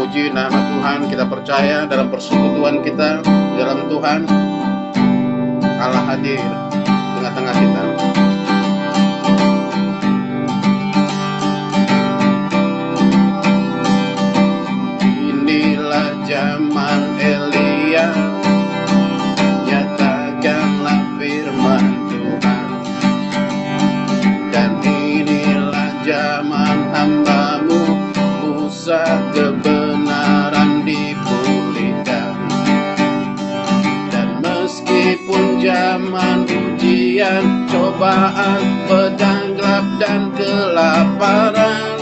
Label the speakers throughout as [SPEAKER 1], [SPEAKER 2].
[SPEAKER 1] memuji nama Tuhan. Kita percaya dalam persekutuan kita di dalam Tuhan, Allah hadir di tengah-tengah kita. Inilah zaman Elia, nyatakanlah firman Tuhan. Dan inilah zaman hamba-Mu, Musa, kebenaran dipulihkan. Dan meskipun zaman ujian, cobaan, pedang gelap dan kelaparan,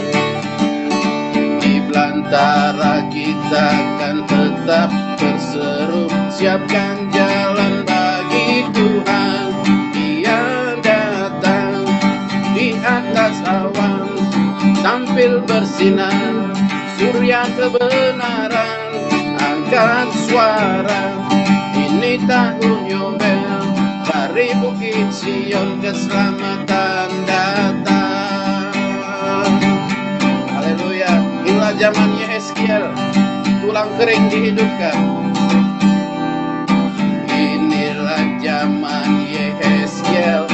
[SPEAKER 1] di belantara kita kan tetap berseru, siapkan jalan bagi Tuhan. Dia datang di atas awan, tampil bersinar, surya kebenaran. Angkat suara, ini tahun Yobel, dari Bukit Sion keselamatan datang. Haleluya. Inilah zaman Yehezkiel, tulang kering dihidupkan. Inilah zaman Yehezkiel,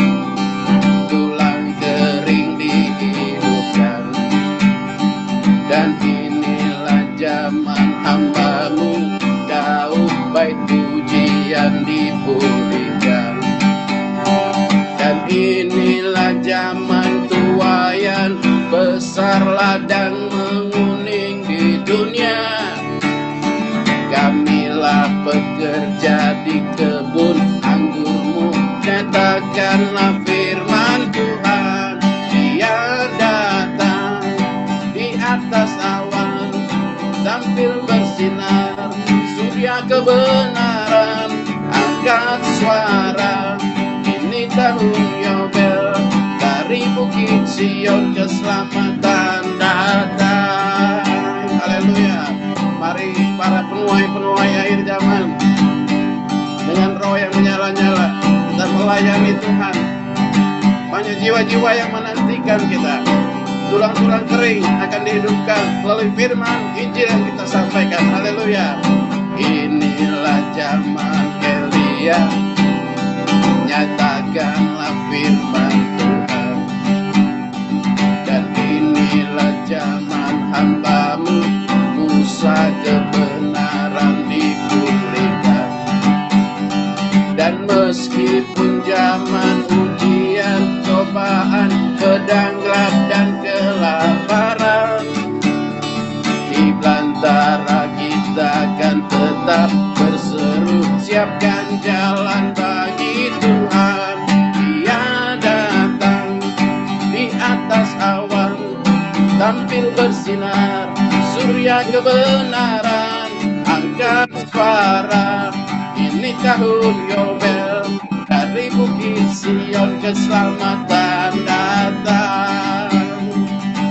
[SPEAKER 1] tulang kering dihidupkan. Dan inilah zaman hamba-Mu, Daud, bait pujian dipulihkan. Dan inilah zaman tuaian, besar ladang menguning di dunia. Kamilah pekerja di kebun anggur-Mu, nyatakanlah firman Tuhan. Dia datang di atas awan, tampil bersinar, surya kebenaran. Angkat suara, ini tahun Yobel, dari Bukit Sion keselamatan datang. Haleluya. Mari para penuai-penuai akhir zaman, dengan roh yang menyala-nyala, kita melayani Tuhan. Banyak jiwa-jiwa yang menantikan kita. Tulang-tulang kering akan dihidupkan melalui firman Injil yang kita sampaikan. Haleluya. Inilah zaman Elia, nyatakanlah firman Tuhan. Dan inilah zaman hamba-Mu, Musa, kebenaran dipulihkan. Dan meskipun zaman ujian, cobaan, pedang gelap dan kelaparan, di belantara kita kan tetap berseru, siapkan jalan bagi Tuhan. Dia datang di atas awan, tampil bersinar, surya kebenaran. Angkat suara, ini tahun Yobel, dari Bukit Sion keselamatan datang.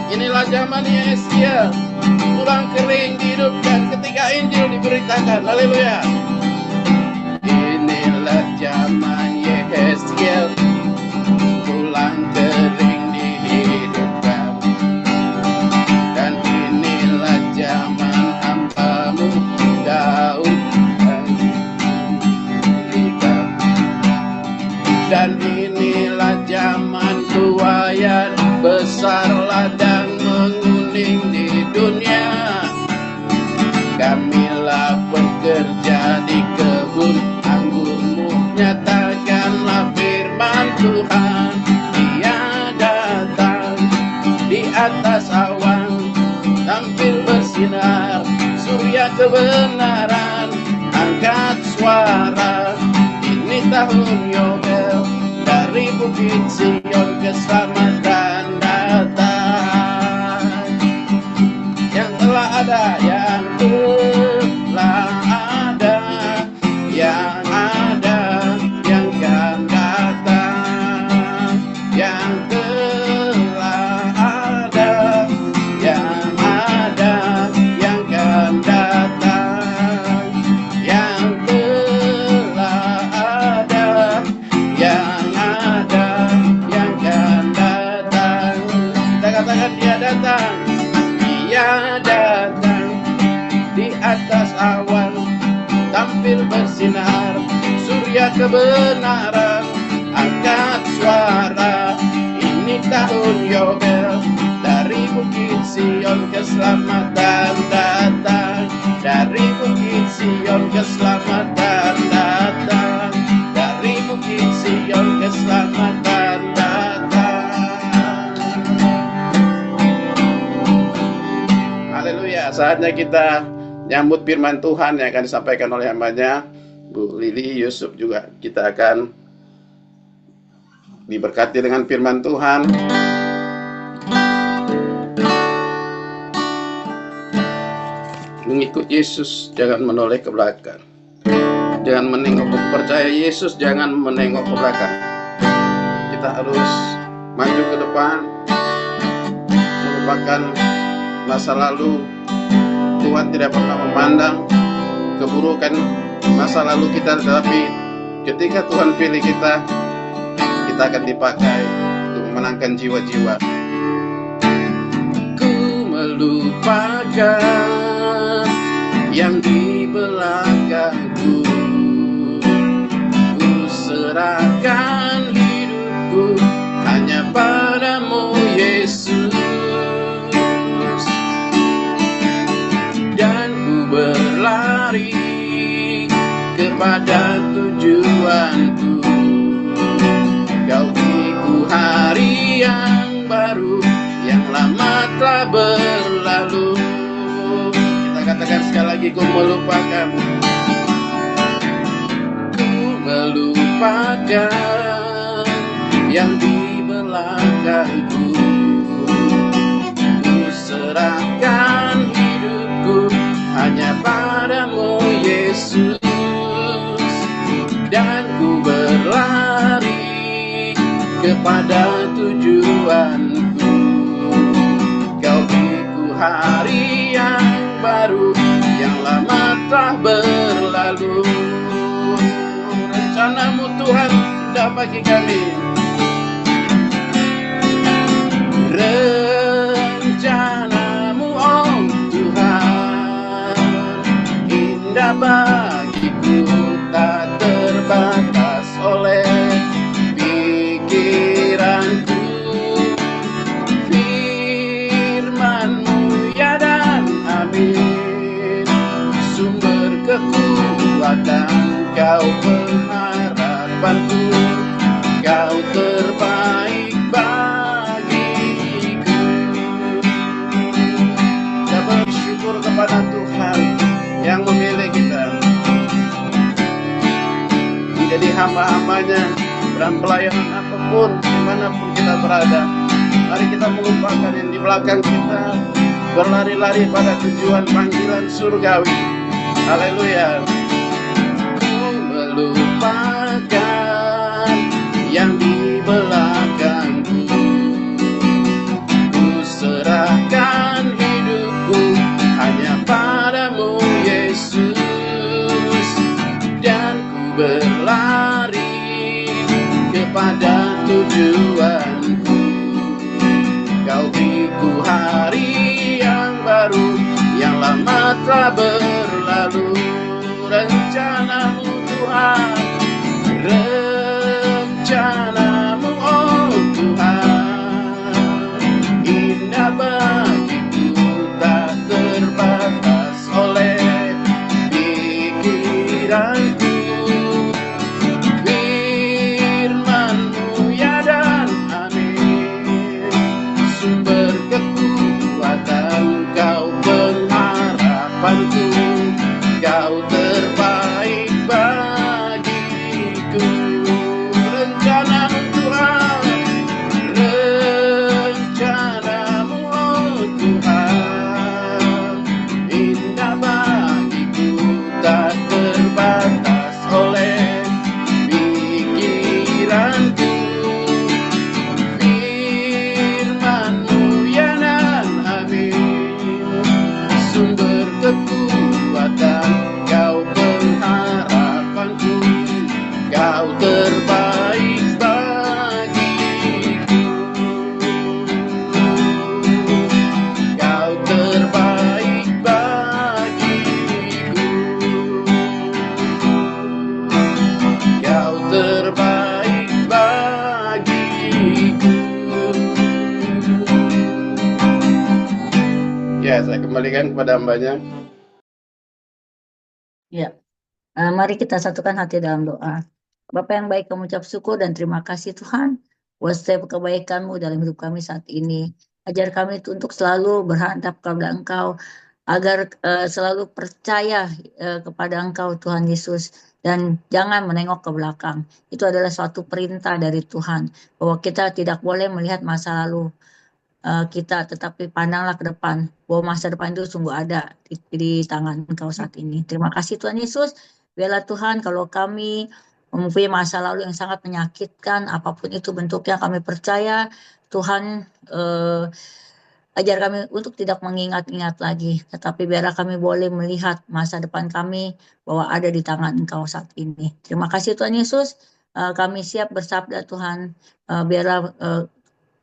[SPEAKER 1] Inilah zaman Yehezkiel, tulang kering dihidupkan ketika Injil diberitakan. Haleluya. Inilah zaman Yehezkiel, tulang kering dihidupkan. Dan inilah zaman hamba-Mu, Daud, dan inilah zaman tuaian, besar ladang menguning di dunia. Kamilah pekerja di kebun anggur-Mu, nyatakanlah firman Tuhan. Dia datang di atas awan, tampil bersinar, surya kebenaran. Angkat suara, ini tahun Yobel, dari Bukit Sion keselamatan datang. Yang telah ada, yang telah ada, yang ada, yang akan datang. Yang telah ada, yang ada, yang akan datang. Yang telah ada, yang ada, yang akan datang. Kita katakan dia datang, dia datang atas awan tampil bersinar, surya kebenaran angkat suara. Ini tahun Yobel, dari Bukit Sion keselamatan datang, dari Bukit Sion keselamatan datang, dari Bukit Sion keselamatan datang. Haleluya. Saatnya kita nyambut firman Tuhan yang akan disampaikan oleh hambanya Bu Lili Yusuf. Juga kita akan diberkati dengan firman Tuhan. Mengikut Yesus, jangan menoleh ke belakang. Jangan menengok, percaya Yesus, jangan menengok ke belakang. Kita harus maju ke depan, melupakan masa lalu. Tuhan tidak pernah memandang keburukan masa lalu kita, tetapi ketika Tuhan pilih kita, kita akan dipakai untuk memenangkan jiwa-jiwa. Ku melupakan yang di belakangku, ku serahkan hidupku hanya padamu Yesus, dan ku berlari kepada tujuanku. Kau beriku hari yang baru, yang lama telah berlalu. Kita katakan sekali lagi, ku melupakan. Ku melupakan yang di belakangku, ku serahkan hidupku hanya padamu Yesus, dan ku berlari kepada tujuanku. Kau beriku hari yang baru, yang lama telah berlalu. Rencanamu Tuhan indah bagi kami. Rencanamu oh Tuhan indah bagiku, tak terbatas oleh pikiranku. Firman-Mu ya dan amin, sumber kekuatan. Kau pengharapanku, Kau terbaik bagiku. Kita bersyukur kepada Tuhan yang memilih kita menjadi hamba-hambanya dalam pelayanan apapun, dimanapun kita berada. Mari kita melupakan yang di belakang kita, berlari-lari pada tujuan panggilan surgawi. Haleluya. Ku melupakan yang di belakangku, ku serahkan hidupku hanya padamu Yesus, dan ku berlari kepada tujuanku. Kau beriku hari yang baru, yang lama telah berlalu. Rencanamu Tuhan, rencanamu oh Tuhan indah bagiku, tak terbatas oleh pikiranku. Firman-Mu ya dan amin, sumber kekuatan. Kau pengharapanku, Kau terbaik bagiku. Ya, saya kembalikan kepada hambanya.
[SPEAKER 2] Ya, mari kita satukan hati dalam doa. Bapa yang baik, kami ucap syukur dan terima kasih Tuhan buat setiap kebaikan-Mu dalam hidup kami saat ini. Ajar kami itu untuk selalu berhadap kepada Engkau, agar selalu percaya kepada Engkau Tuhan Yesus, dan jangan menengok ke belakang. Itu adalah suatu perintah dari Tuhan, bahwa kita tidak boleh melihat masa lalu kita, tetapi pandanglah ke depan, bahwa masa depan itu sungguh ada di tangan Engkau saat ini. Terima kasih Tuhan Yesus. Biarlah Tuhan, kalau kami mempunyai masa lalu yang sangat menyakitkan, apapun itu bentuknya, kami percaya Tuhan ajar kami untuk tidak mengingat-ingat lagi, tetapi biarlah kami boleh melihat masa depan kami bahwa ada di tangan Engkau saat ini. Terima kasih Tuhan Yesus. Kami siap bersabda Tuhan. Biarlah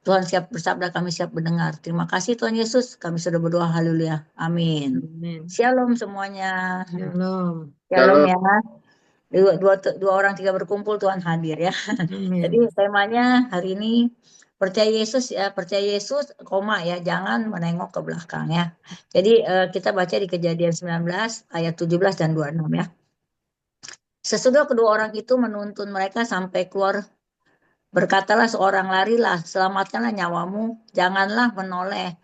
[SPEAKER 2] Tuhan siap bersabda, kami siap mendengar. Terima kasih Tuhan Yesus, kami sudah berdoa, haleluya. Amin.
[SPEAKER 3] Amin.
[SPEAKER 2] Shalom semuanya.
[SPEAKER 3] Shalom.
[SPEAKER 2] Shalom
[SPEAKER 1] Kalau
[SPEAKER 2] ya. Dua orang tiga berkumpul, Tuhan hadir ya. Jadi
[SPEAKER 3] Amin.
[SPEAKER 2] temanya hari ini percaya Yesus ya, percaya Yesus, koma ya, jangan menengok ke belakang ya. Jadi kita baca di Kejadian 19 ayat 17 dan 26 ya. Sesudah kedua orang itu menuntun mereka sampai keluar, berkatalah seorang, larilah, selamatkanlah nyawamu, janganlah menoleh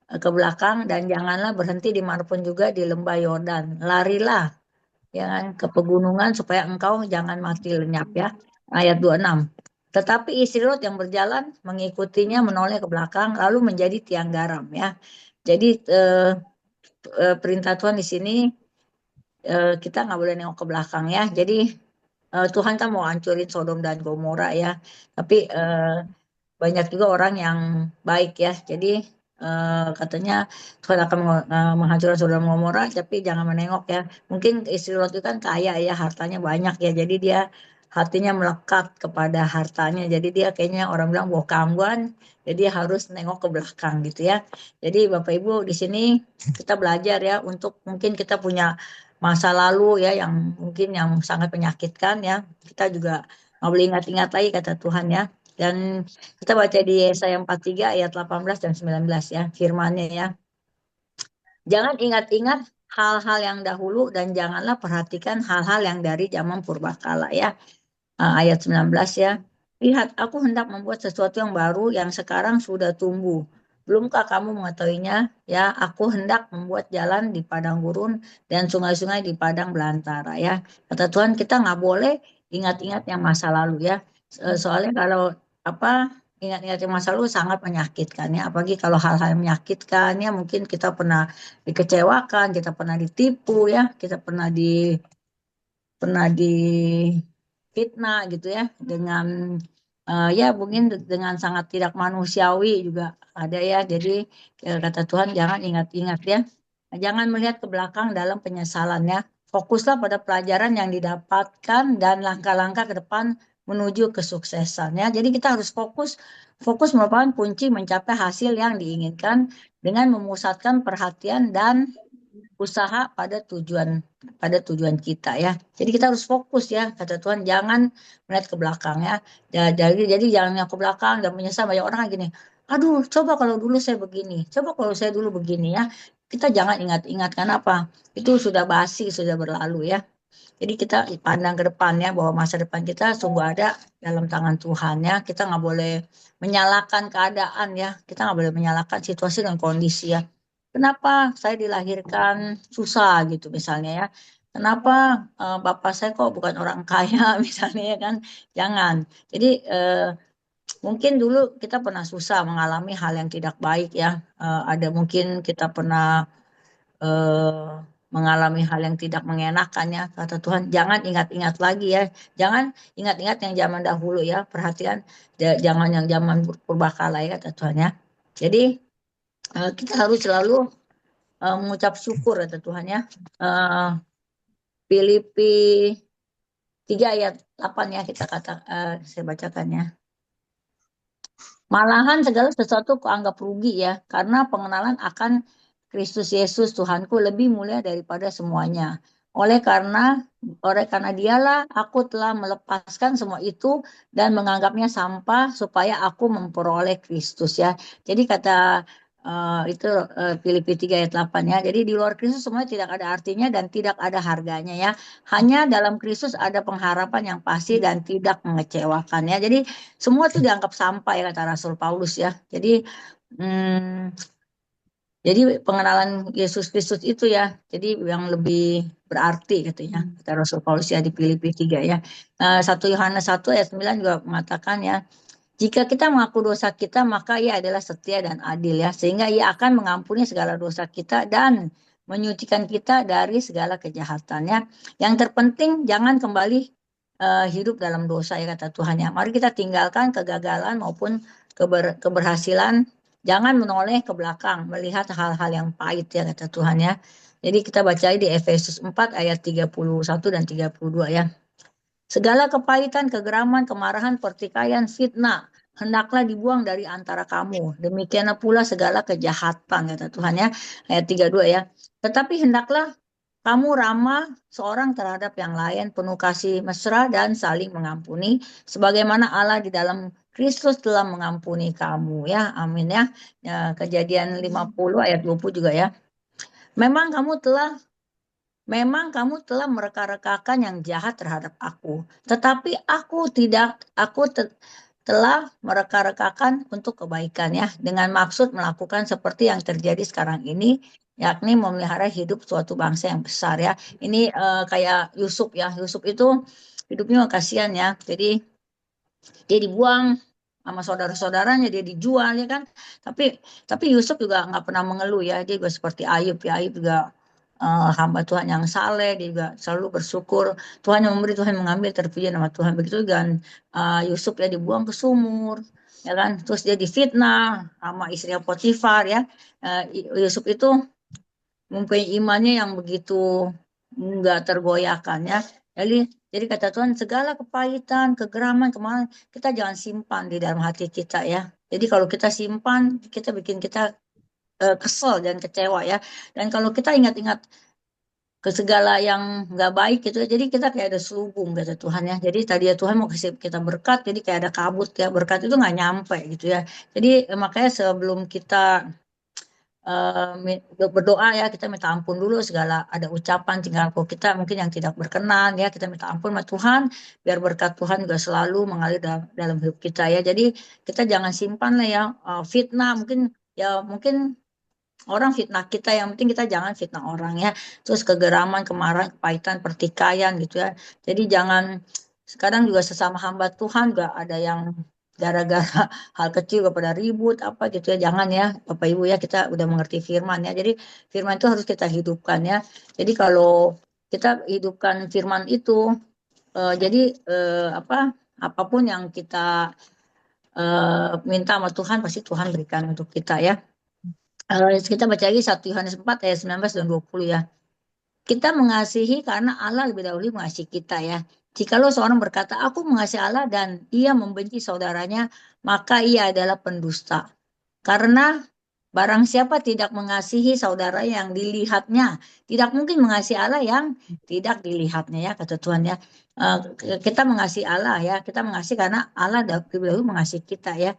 [SPEAKER 2] ke belakang dan janganlah berhenti dimanapun juga di lembah Yordan. Larilah ya kan, ke pegunungan supaya engkau jangan mati lenyap ya. Ayat 26. Tetapi istri Lot yang berjalan mengikutinya menoleh ke belakang lalu menjadi tiang garam ya. Jadi perintah Tuhan di sini, kita nggak boleh nengok ke belakang ya. Jadi Tuhan kan mau hancurin Sodom dan Gomora ya. Tapi banyak juga orang yang baik ya. Jadi katanya Tuhan akan menghancurkan Sodom dan Gomora, tapi jangan menengok ya. Mungkin istri Lot itu kan kaya ya, hartanya banyak ya. Jadi dia hatinya melekat kepada hartanya. Jadi dia kayaknya orang bilang bawa kambuhan, jadi dia harus nengok ke belakang gitu ya. Jadi Bapak Ibu di sini kita belajar ya, untuk mungkin kita punya masa lalu ya yang mungkin yang sangat menyakitkan ya. Kita juga nggak boleh ingat-ingat lagi kata Tuhan ya. Dan kita baca di Yesaya 43 ayat 18 dan 19 ya, firmannya ya. Jangan ingat-ingat hal-hal yang dahulu dan janganlah perhatikan hal-hal yang dari zaman purbakala ya. Ayat 19 ya. Lihat, aku hendak membuat sesuatu yang baru yang sekarang sudah tumbuh. Belumkah kamu mengetahuinya? Ya, aku hendak membuat jalan di padang gurun dan sungai-sungai di padang belantara ya. Kata Tuhan, kita nggak boleh ingat-ingat yang masa lalu ya. Soalnya kalau apa, ingat-ingat yang masa lalu sangat menyakitkan ya. Apalagi kalau hal-hal yang menyakitkan ya, mungkin kita pernah dikecewakan, kita pernah ditipu ya, kita pernah difitnah gitu ya, dengan ya mungkin dengan sangat tidak manusiawi juga ada ya. Jadi kata Tuhan jangan ingat-ingat ya, jangan melihat ke belakang dalam penyesalan ya. Fokuslah pada pelajaran yang didapatkan dan langkah-langkah ke depan menuju kesuksesan ya. Jadi kita harus fokus merupakan kunci mencapai hasil yang diinginkan dengan memusatkan perhatian dan usaha pada tujuan kita ya. Jadi kita harus fokus ya, kata Tuhan jangan melihat ke belakang ya. Jadi jangan lihat ke belakang dan menyesal. Banyak orang kayak gini, aduh coba kalau dulu saya begini, coba kalau saya dulu begini ya. Kita jangan ingat-ingat, karena apa? Itu sudah basi, sudah berlalu ya. Jadi kita pandang ke depan ya, bahwa masa depan kita sungguh ada dalam tangan Tuhan ya. Kita nggak boleh menyalahkan keadaan ya. Kita nggak boleh menyalahkan situasi dan kondisi ya. Kenapa saya dilahirkan susah gitu misalnya ya. Kenapa bapak saya kok bukan orang kaya misalnya ya kan. Jangan. Jadi mungkin dulu kita pernah susah mengalami hal yang tidak baik ya. Ada mungkin kita pernah eh, mengalami hal yang tidak mengenakan ya. Kata Tuhan, jangan ingat-ingat lagi ya. Jangan ingat-ingat yang zaman dahulu ya. Perhatian jangan yang zaman purbakala ya, kata Tuhan ya. Jadi kita harus selalu mengucap syukur kata Tuhan ya. Eh, Filipi 3 ayat 8 ya, kita kata saya bacakan ya. Malahan segala sesuatu kuanggap rugi ya, karena pengenalan akan Kristus Yesus Tuhanku lebih mulia daripada semuanya. Oleh karena oleh karena dialah aku telah melepaskan semua itu dan menganggapnya sampah supaya aku memperoleh Kristus ya. Jadi kata Itu Filipi 3 ayat 8 ya. Jadi di luar Kristus semuanya tidak ada artinya dan tidak ada harganya ya. Hanya dalam Kristus ada pengharapan yang pasti dan tidak mengecewakan ya. Jadi semua itu dianggap sampah ya kata Rasul Paulus ya. Hmm, jadi pengenalan Yesus Kristus itu ya, jadi yang lebih berarti katanya, kata Rasul Paulus ya di Filipi 3 ya. 1 Yohanes 1 ayat 9 juga mengatakan ya, jika kita mengaku dosa kita, maka ia adalah setia dan adil ya, sehingga ia akan mengampuni segala dosa kita dan menyucikan kita dari segala kejahatan ya. Yang terpenting jangan kembali hidup dalam dosa ya kata Tuhan ya. Mari kita tinggalkan kegagalan maupun keberhasilan. Jangan menoleh ke belakang, melihat hal-hal yang pahit ya kata Tuhan ya. Jadi kita baca di Efesus 4 ayat 31 dan 32 ya. Segala kepahitan, kegeraman, kemarahan, pertikaian, fitnah, hendaklah dibuang dari antara kamu. Demikianlah pula segala kejahatan, kata Tuhan ya. Ayat 32 ya. Tetapi hendaklah kamu ramah seorang terhadap yang lain, penuh kasih mesra dan saling mengampuni. Sebagaimana Allah di dalam Kristus telah mengampuni kamu ya. Amin ya. Kejadian 50 ayat 20 juga ya. Memang kamu telah Memang kamu telah mereka-rekakan yang jahat terhadap aku, tetapi aku telah mereka-rekakan untuk kebaikan ya, dengan maksud melakukan seperti yang terjadi sekarang ini, yakni memelihara hidup suatu bangsa yang besar ya. Ini kayak Yusuf ya, Yusuf itu hidupnya kasihan ya, jadi dia dibuang sama saudara-saudaranya, dia dijual ya kan. Tapi Yusuf juga nggak pernah mengeluh ya, dia juga seperti Ayub ya, Ayub juga hamba Tuhan yang saleh, dia juga selalu bersyukur. Tuhan yang memberi, Tuhan yang mengambil, terpuji nama Tuhan. Begitu kan Yusuf ya dibuang ke sumur, ya kan. Terus dia difitnah sama istrinya Potifar ya. Yusuf itu mempunyai imannya yang begitu nggak tergoyahkan ya. Jadi, jadi kata Tuhan, segala kepahitan, kegeraman, kemarahan, kita jangan simpan di dalam hati kita ya. Jadi kalau kita simpan, kita bikin kita kesel dan kecewa ya. Dan kalau kita ingat-ingat ke segala yang nggak baik gitu ya, jadi kita kayak ada selubung kata Tuhan ya. Jadi tadi ya Tuhan mau kasih kita berkat, jadi kayak ada kabut ya, berkat itu nggak nyampe gitu ya. Jadi makanya sebelum kita berdoa ya, kita minta ampun dulu segala ada ucapan tinggalku kita mungkin yang tidak berkenan ya, kita minta ampun sama Tuhan biar berkat Tuhan juga selalu mengalir dalam hidup kita ya. Jadi kita jangan simpan lah ya fitnah, mungkin orang fitnah kita, yang penting kita jangan fitnah orang ya. Terus kegeraman, kemarahan, kepahitan, pertikaian gitu ya. Jadi jangan, sekarang juga sesama hamba Tuhan juga ada yang gara-gara hal kecil kepada ribut apa gitu ya. Jangan ya Bapak Ibu ya, kita udah mengerti firman ya. Jadi firman itu harus kita hidupkan ya. Jadi kalau kita hidupkan firman itu, jadi apa apapun yang kita minta sama Tuhan pasti Tuhan berikan untuk kita ya. Kita baca lagi 1 Yohanes 4 ayat 19 dan 20 ya. Kita mengasihi karena Allah lebih dahulu mengasihi kita ya. Jikalau seorang berkata, aku mengasihi Allah dan ia membenci saudaranya, maka ia adalah pendusta. Karena barang siapa tidak mengasihi saudara yang dilihatnya, tidak mungkin mengasihi Allah yang tidak dilihatnya ya, kata Tuhan ya. Eh, kita mengasihi Allah ya, kita mengasihi karena Allah lebih dahulu mengasihi kita ya.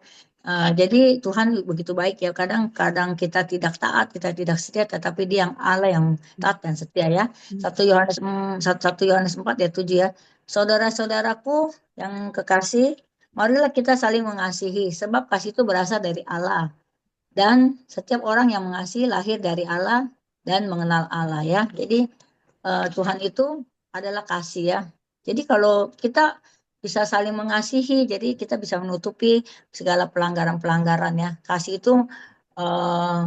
[SPEAKER 2] Jadi Tuhan begitu baik ya. Kadang-kadang kita tidak taat, kita tidak setia, tetapi Dia yang Allah yang taat dan setia ya. 1 Yohanes 4 ayat 7 ya. Saudara-saudaraku yang kekasih, marilah kita saling mengasihi, sebab kasih itu berasal dari Allah. Dan setiap orang yang mengasihi lahir dari Allah dan mengenal Allah ya. Jadi Tuhan itu adalah kasih ya. Jadi kalau kita bisa saling mengasihi, jadi kita bisa menutupi segala pelanggaran-pelanggaran ya. Kasih itu eh,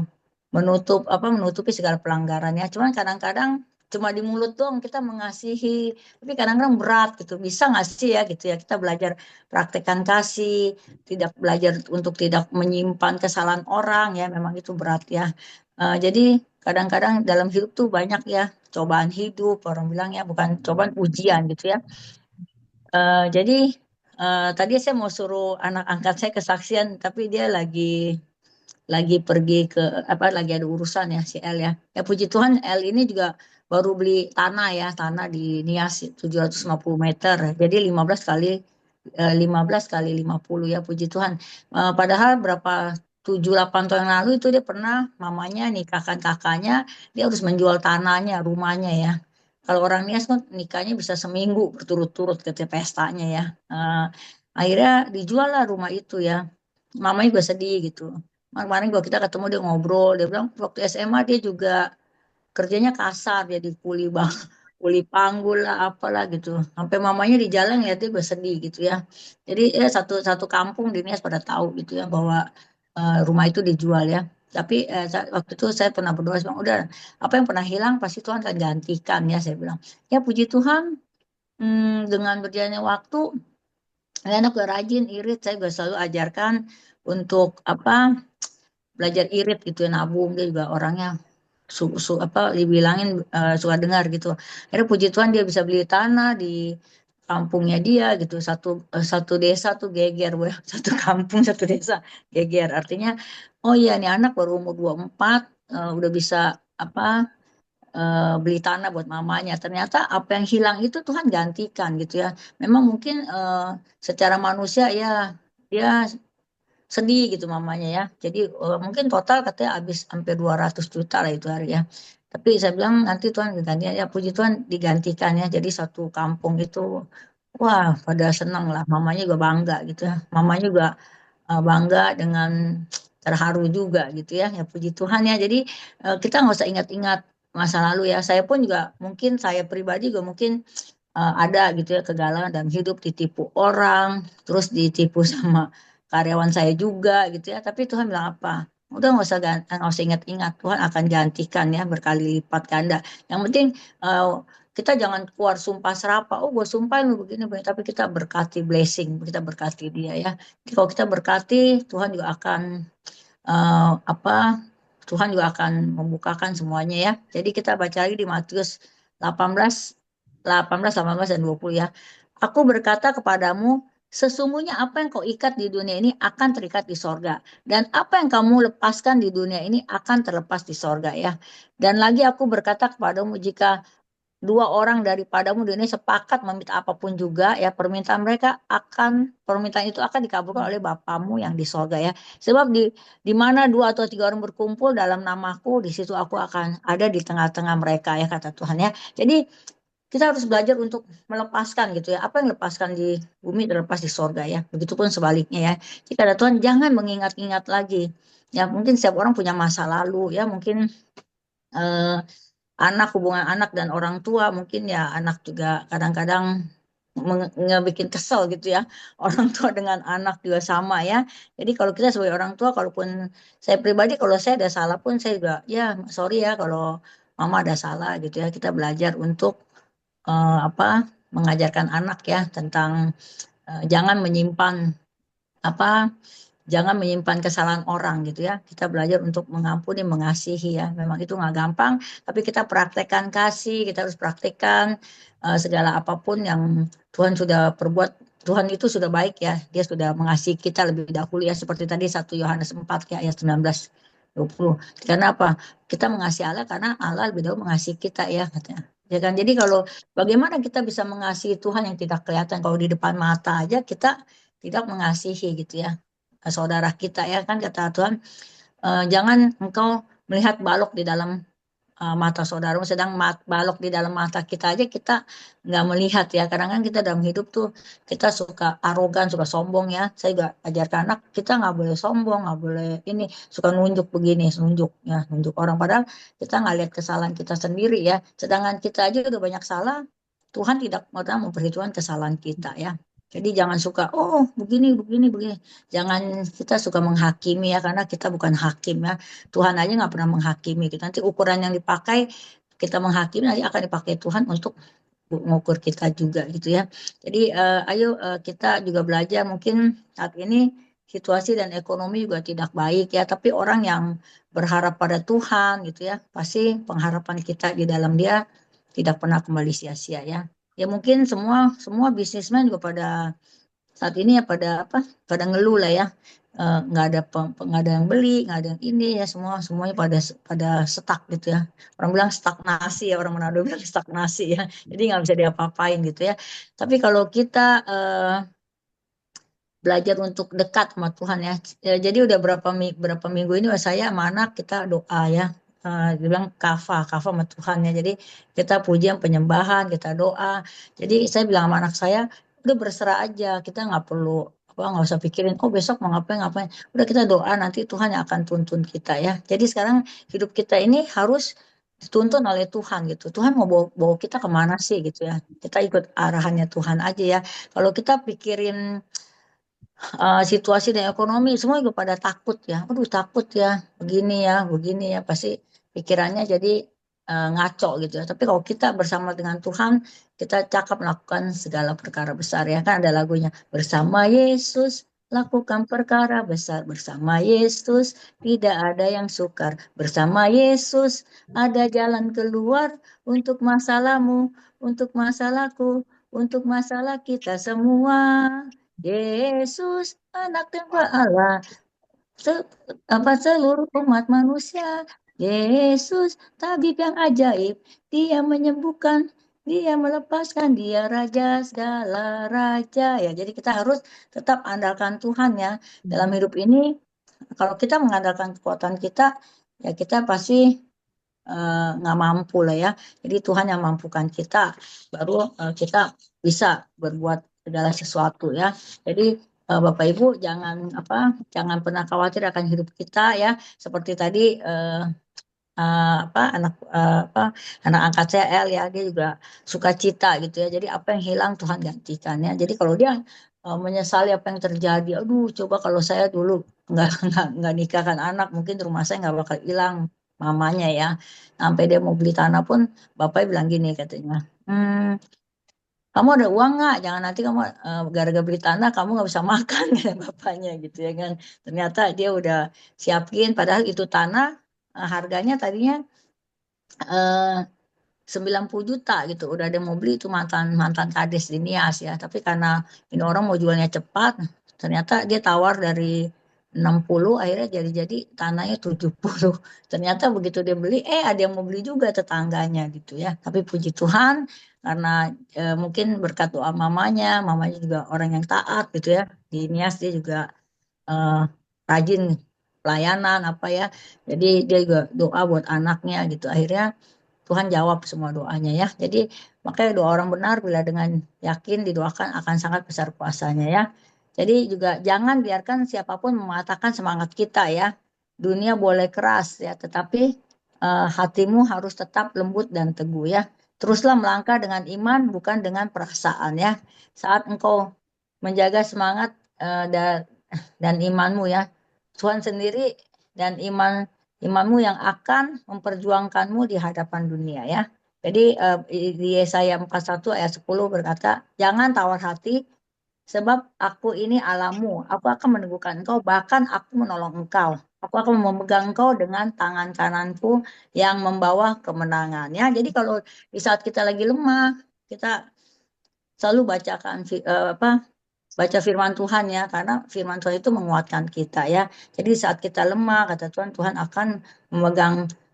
[SPEAKER 2] menutupi segala pelanggarannya. Cuman kadang-kadang cuma di mulut doang kita mengasihi, tapi kadang-kadang berat gitu. Bisa nggak sih ya gitu ya, kita belajar praktekkan kasih, tidak belajar untuk tidak menyimpan kesalahan orang ya, memang itu berat ya. Jadi kadang-kadang dalam hidup tuh banyak ya cobaan hidup, orang bilang ya, bukan cobaan, ujian gitu ya. Jadi tadi saya mau suruh anak angkat saya kesaksian, tapi dia lagi pergi ke apa, lagi ada urusan ya si L ya. Ya puji Tuhan L ini juga baru beli tanah ya, tanah di Nias 750 meter. Jadi 15 kali 15 kali 50 ya, puji Tuhan. Padahal berapa 7-8 tahun yang lalu itu dia pernah mamanya nikahkan kakaknya, dia harus menjual tanahnya, rumahnya ya. Kalau orang Nias kan nikahnya bisa seminggu berturut-turut ketika pestanya ya. Akhirnya dijual lah rumah itu ya. Mamanya juga sedih gitu. Kemarin gua kita ketemu dia ngobrol, dia bilang waktu SMA dia juga kerjanya kasar, jadi kuli bang, kuli panggul lah apalah gitu. Sampai mamanya di jalan ya dia bersedih gitu ya. Jadi ya satu satu kampung di Nias pada tahu gitu ya bahwa rumah itu dijual ya. Tapi waktu itu saya pernah berdoa, saya bilang, udah apa yang pernah hilang pasti Tuhan akan gantikan ya, saya bilang. Ya puji Tuhan, dengan berjalannya waktu, anak udah rajin irit, saya juga selalu ajarkan untuk apa belajar irit gitu ya, nabung. Dia juga orangnya apa dibilangin suka dengar gitu. Akhirnya puji Tuhan dia bisa beli tanah di kampungnya dia gitu. Satu desa tuh geger, weh. Satu kampung satu desa geger. Artinya, oh iya nih anak baru umur 24 udah bisa apa beli tanah buat mamanya. Ternyata apa yang hilang itu Tuhan gantikan gitu ya. Memang mungkin secara manusia ya dia sedih gitu mamanya ya. Jadi mungkin total katanya habis hampir 200 juta lah itu hari ya. Tapi saya bilang nanti Tuhan gantinya ya puji Tuhan digantikan ya. Jadi satu kampung itu wah pada senang lah. Mamanya juga bangga gitu ya. Mamanya juga bangga dengan terharu juga gitu ya. Ya puji Tuhan ya. Jadi kita nggak usah ingat-ingat masa lalu ya. Saya pun juga mungkin saya pribadi juga mungkin ada gitu ya kegalauan dalam hidup, ditipu orang, terus ditipu sama karyawan saya juga gitu ya. Tapi Tuhan bilang apa? Udah nggak usah ingat-ingat, Tuhan akan gantikan ya berkali lipat ganda. Yang penting eh, kita jangan keluar sumpah serapah. Oh, gue sumpahin lu begini, begini. Tapi kita berkati blessing, kita berkati dia ya. Jadi kalau kita berkati, Tuhan juga akan apa? Tuhan juga akan membukakan semuanya ya. Jadi kita baca lagi di Matius 18, 18, 19, dan 20 ya. Aku berkata kepadamu, sesungguhnya apa yang kau ikat di dunia ini akan terikat di sorga. Dan apa yang kamu lepaskan di dunia ini akan terlepas di sorga ya. Dan lagi aku berkata kepadamu, jika dua orang daripadamu di dunia sepakat meminta apapun juga ya permintaan itu akan dikabulkan oleh Bapamu yang di sorga ya. Sebab di mana dua atau tiga orang berkumpul dalam namaku, di situ aku akan ada di tengah-tengah mereka ya kata Tuhan ya. Jadi kita harus belajar untuk melepaskan gitu ya. Apa yang lepaskan di bumi terlepas di sorga ya. Begitupun sebaliknya ya. Jadi kata Tuhan jangan mengingat-ingat lagi. Ya mungkin setiap orang punya masa lalu ya. Mungkin eh, hubungan anak dan orang tua mungkin ya anak juga kadang-kadang ngebikin kesel gitu ya. Orang tua dengan anak juga sama ya. Jadi kalau kita sebagai orang tua, kalaupun saya pribadi kalau saya ada salah pun saya juga ya sorry ya kalau mama ada salah gitu ya. Kita belajar untuk apa mengajarkan anak ya tentang jangan menyimpan apa jangan menyimpan kesalahan orang gitu ya. Kita belajar untuk mengampuni, mengasihi ya. Memang itu nggak gampang, tapi kita praktekkan kasih, kita harus praktekkan segala apapun yang Tuhan sudah perbuat. Tuhan itu sudah baik ya, dia sudah mengasihi kita lebih dahulu ya, seperti tadi 1 Yohanes 4 ya, ayat 19-20. Karena apa? Kita mengasihi Allah karena Allah lebih dahulu mengasihi kita ya katanya. Ya kan? Jadi kalau bagaimana kita bisa mengasihi Tuhan yang tidak kelihatan kalau di depan mata aja kita tidak mengasihi gitu ya saudara kita ya kan kata Tuhan jangan engkau melihat balok di dalam mata saudaramu sedang balok di dalam mata kita aja kita nggak melihat ya kadang kan kita dalam hidup tuh kita suka arogan suka sombong ya saya juga ajarkan anak kita nggak boleh sombong nggak boleh ini suka nunjuk begini nunjuk ya nunjuk orang padahal kita nggak lihat kesalahan kita sendiri ya sedangkan kita aja udah banyak salah Tuhan tidak pernah memperhitungkan kesalahan kita ya jadi jangan suka, oh begini, begini, begini. Jangan kita suka menghakimi ya, karena kita bukan hakim ya. Tuhan aja nggak pernah menghakimi. Gitu. Nanti ukuran yang dipakai, kita menghakimi nanti akan dipakai Tuhan untuk mengukur kita juga gitu ya. Jadi ayo kita juga belajar mungkin saat ini situasi dan ekonomi juga tidak baik ya. Tapi orang yang berharap pada Tuhan gitu ya, pasti pengharapan kita di dalam Dia tidak pernah kembali sia-sia ya. Ya mungkin semua semua bisnismen juga pada saat ini ya pada apa pada ngeluh lah ya nggak ada nggak ada yang beli nggak ada yang ini ya semuanya pada stuck gitu ya orang bilang stagnasi ya orang Manado bilang stagnasi ya jadi nggak bisa diapa-apain gitu ya tapi kalau kita belajar untuk dekat sama Tuhan ya. Jadi udah berapa minggu ini saya sama anak kita doa ya. Dia bilang kafa sama Tuhan ya. Jadi kita pujian penyembahan, kita doa. Jadi saya bilang sama anak saya, udah berserah aja. Kita nggak perlu nggak usah pikirin, oh besok mau ngapain ngapain. Udah kita doa nanti Tuhan yang akan tuntun kita ya. Jadi sekarang hidup kita ini harus dituntun oleh Tuhan gitu. Tuhan mau bawa kita kemana sih gitu ya. Kita ikut arahannya Tuhan aja ya. Kalau kita pikirin situasi dan ekonomi semua juga pada takut ya. Aduh takut ya, begini ya, pasti pikirannya jadi ngaco gitu ya. Tapi kalau kita bersama dengan Tuhan, kita cakap melakukan segala perkara besar ya. Kan ada lagunya, bersama Yesus lakukan perkara besar, bersama Yesus tidak ada yang sukar, bersama Yesus ada jalan keluar untuk masalahmu, untuk masalahku, untuk masalah kita semua. Yesus, anak Tuhan Allah, se- seluruh umat manusia. Yesus, tabib yang ajaib, dia menyembuhkan, dia melepaskan, dia raja segala raja. Ya, jadi kita harus tetap andalkan Tuhan ya dalam hidup ini. Kalau kita mengandalkan kekuatan kita, ya kita pasti nggak mampu lah ya. Jadi Tuhan yang mampukan kita, baru kita bisa berbuat segala sesuatu ya. Jadi Bapak Ibu jangan pernah khawatir akan hidup kita ya. Seperti tadi anak angkat saya El ya, dia juga suka cita gitu ya. Jadi apa yang hilang Tuhan gantikan ya. Jadi kalau dia menyesali apa yang terjadi, aduh coba kalau saya dulu nggak nggak nikahkan anak, mungkin rumah saya nggak bakal hilang mamanya ya. Sampai dia mau beli tanah pun bapaknya bilang gini katanya, kamu ada uang nggak? Jangan nanti kamu gara-gara beli tanah kamu nggak bisa makan ya bapaknya gitu ya kan. Ternyata dia udah siapin, padahal itu tanah harganya tadinya eh, 90 juta gitu. Udah ada mau beli itu mantan mantan kades di Nias ya. Tapi karena ini orang mau jualnya cepat, ternyata dia tawar dari 60 akhirnya jadi tanahnya 70. Ternyata begitu dia beli, ada yang mau beli juga tetangganya gitu ya. Tapi puji Tuhan karena mungkin berkat doa mamanya juga orang yang taat gitu ya. Di Nias dia juga eh, rajin pelayanan apa ya. Jadi dia juga doa buat anaknya gitu. Akhirnya Tuhan jawab semua doanya ya. Jadi makanya doa orang benar bila dengan yakin didoakan akan sangat besar kuasanya ya. Jadi juga jangan biarkan siapapun mematahkan semangat kita ya. Dunia boleh keras ya, tetapi hatimu harus tetap lembut dan teguh ya. Teruslah melangkah dengan iman bukan dengan perasaan ya. Saat engkau menjaga semangat dan imanmu ya. Tuhan sendiri dan imanmu yang akan memperjuangkanmu di hadapan dunia ya. Jadi di Yesaya 41 ayat 10 berkata, jangan tawar hati sebab aku ini Allahmu. Aku akan meneguhkan engkau, bahkan aku menolong engkau. Aku akan memegang engkau dengan tangan kananku yang membawa kemenangan. Ya, jadi kalau di saat kita lagi lemah, kita selalu baca firman Tuhan ya, karena firman Tuhan itu menguatkan kita ya. Jadi saat kita lemah, kata Tuhan, Tuhan akan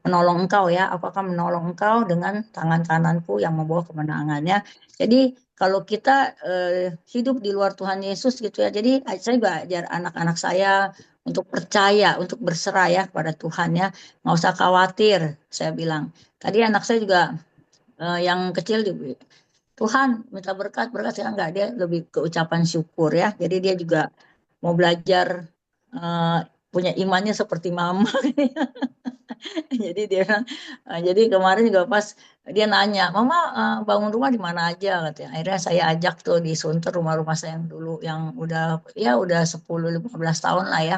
[SPEAKER 2] menolong engkau ya. Aku akan menolong engkau dengan tangan kananku yang membawa kemenangannya. Jadi kalau kita hidup di luar Tuhan Yesus gitu ya. Jadi saya juga ajar anak-anak saya untuk percaya, untuk berserah ya kepada Tuhan ya. Nggak usah khawatir, saya bilang. Tadi anak saya juga yang kecil juga Tuhan minta berkat berkat ya enggak, dia lebih ke ucapan syukur ya, jadi dia juga mau belajar eh, punya imannya seperti mama. Jadi dia bilang, jadi kemarin juga pas dia nanya mama bangun rumah di mana aja katanya, akhirnya saya ajak tuh di Sunter rumah-rumah saya yang dulu yang udah 10-15 tahun lah ya,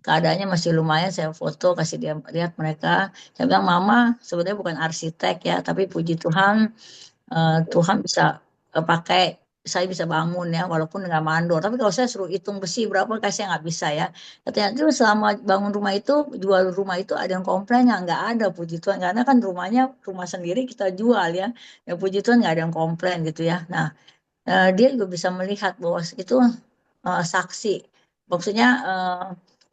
[SPEAKER 2] keadaannya masih lumayan, saya foto kasih dia lihat mereka, saya bilang mama sebenarnya bukan arsitek ya, tapi puji Tuhan Tuhan bisa pakai saya bisa bangun ya walaupun nggak mandor, tapi kalau saya suruh hitung besi berapa kayak saya nggak bisa ya, katanya itu selama bangun rumah itu jual rumah itu ada yang komplain ya, nggak ada puji Tuhan, karena kan rumahnya rumah sendiri kita jual ya, ya puji Tuhan nggak ada yang komplain gitu ya. Nah dia juga bisa melihat bahwa itu saksi, maksudnya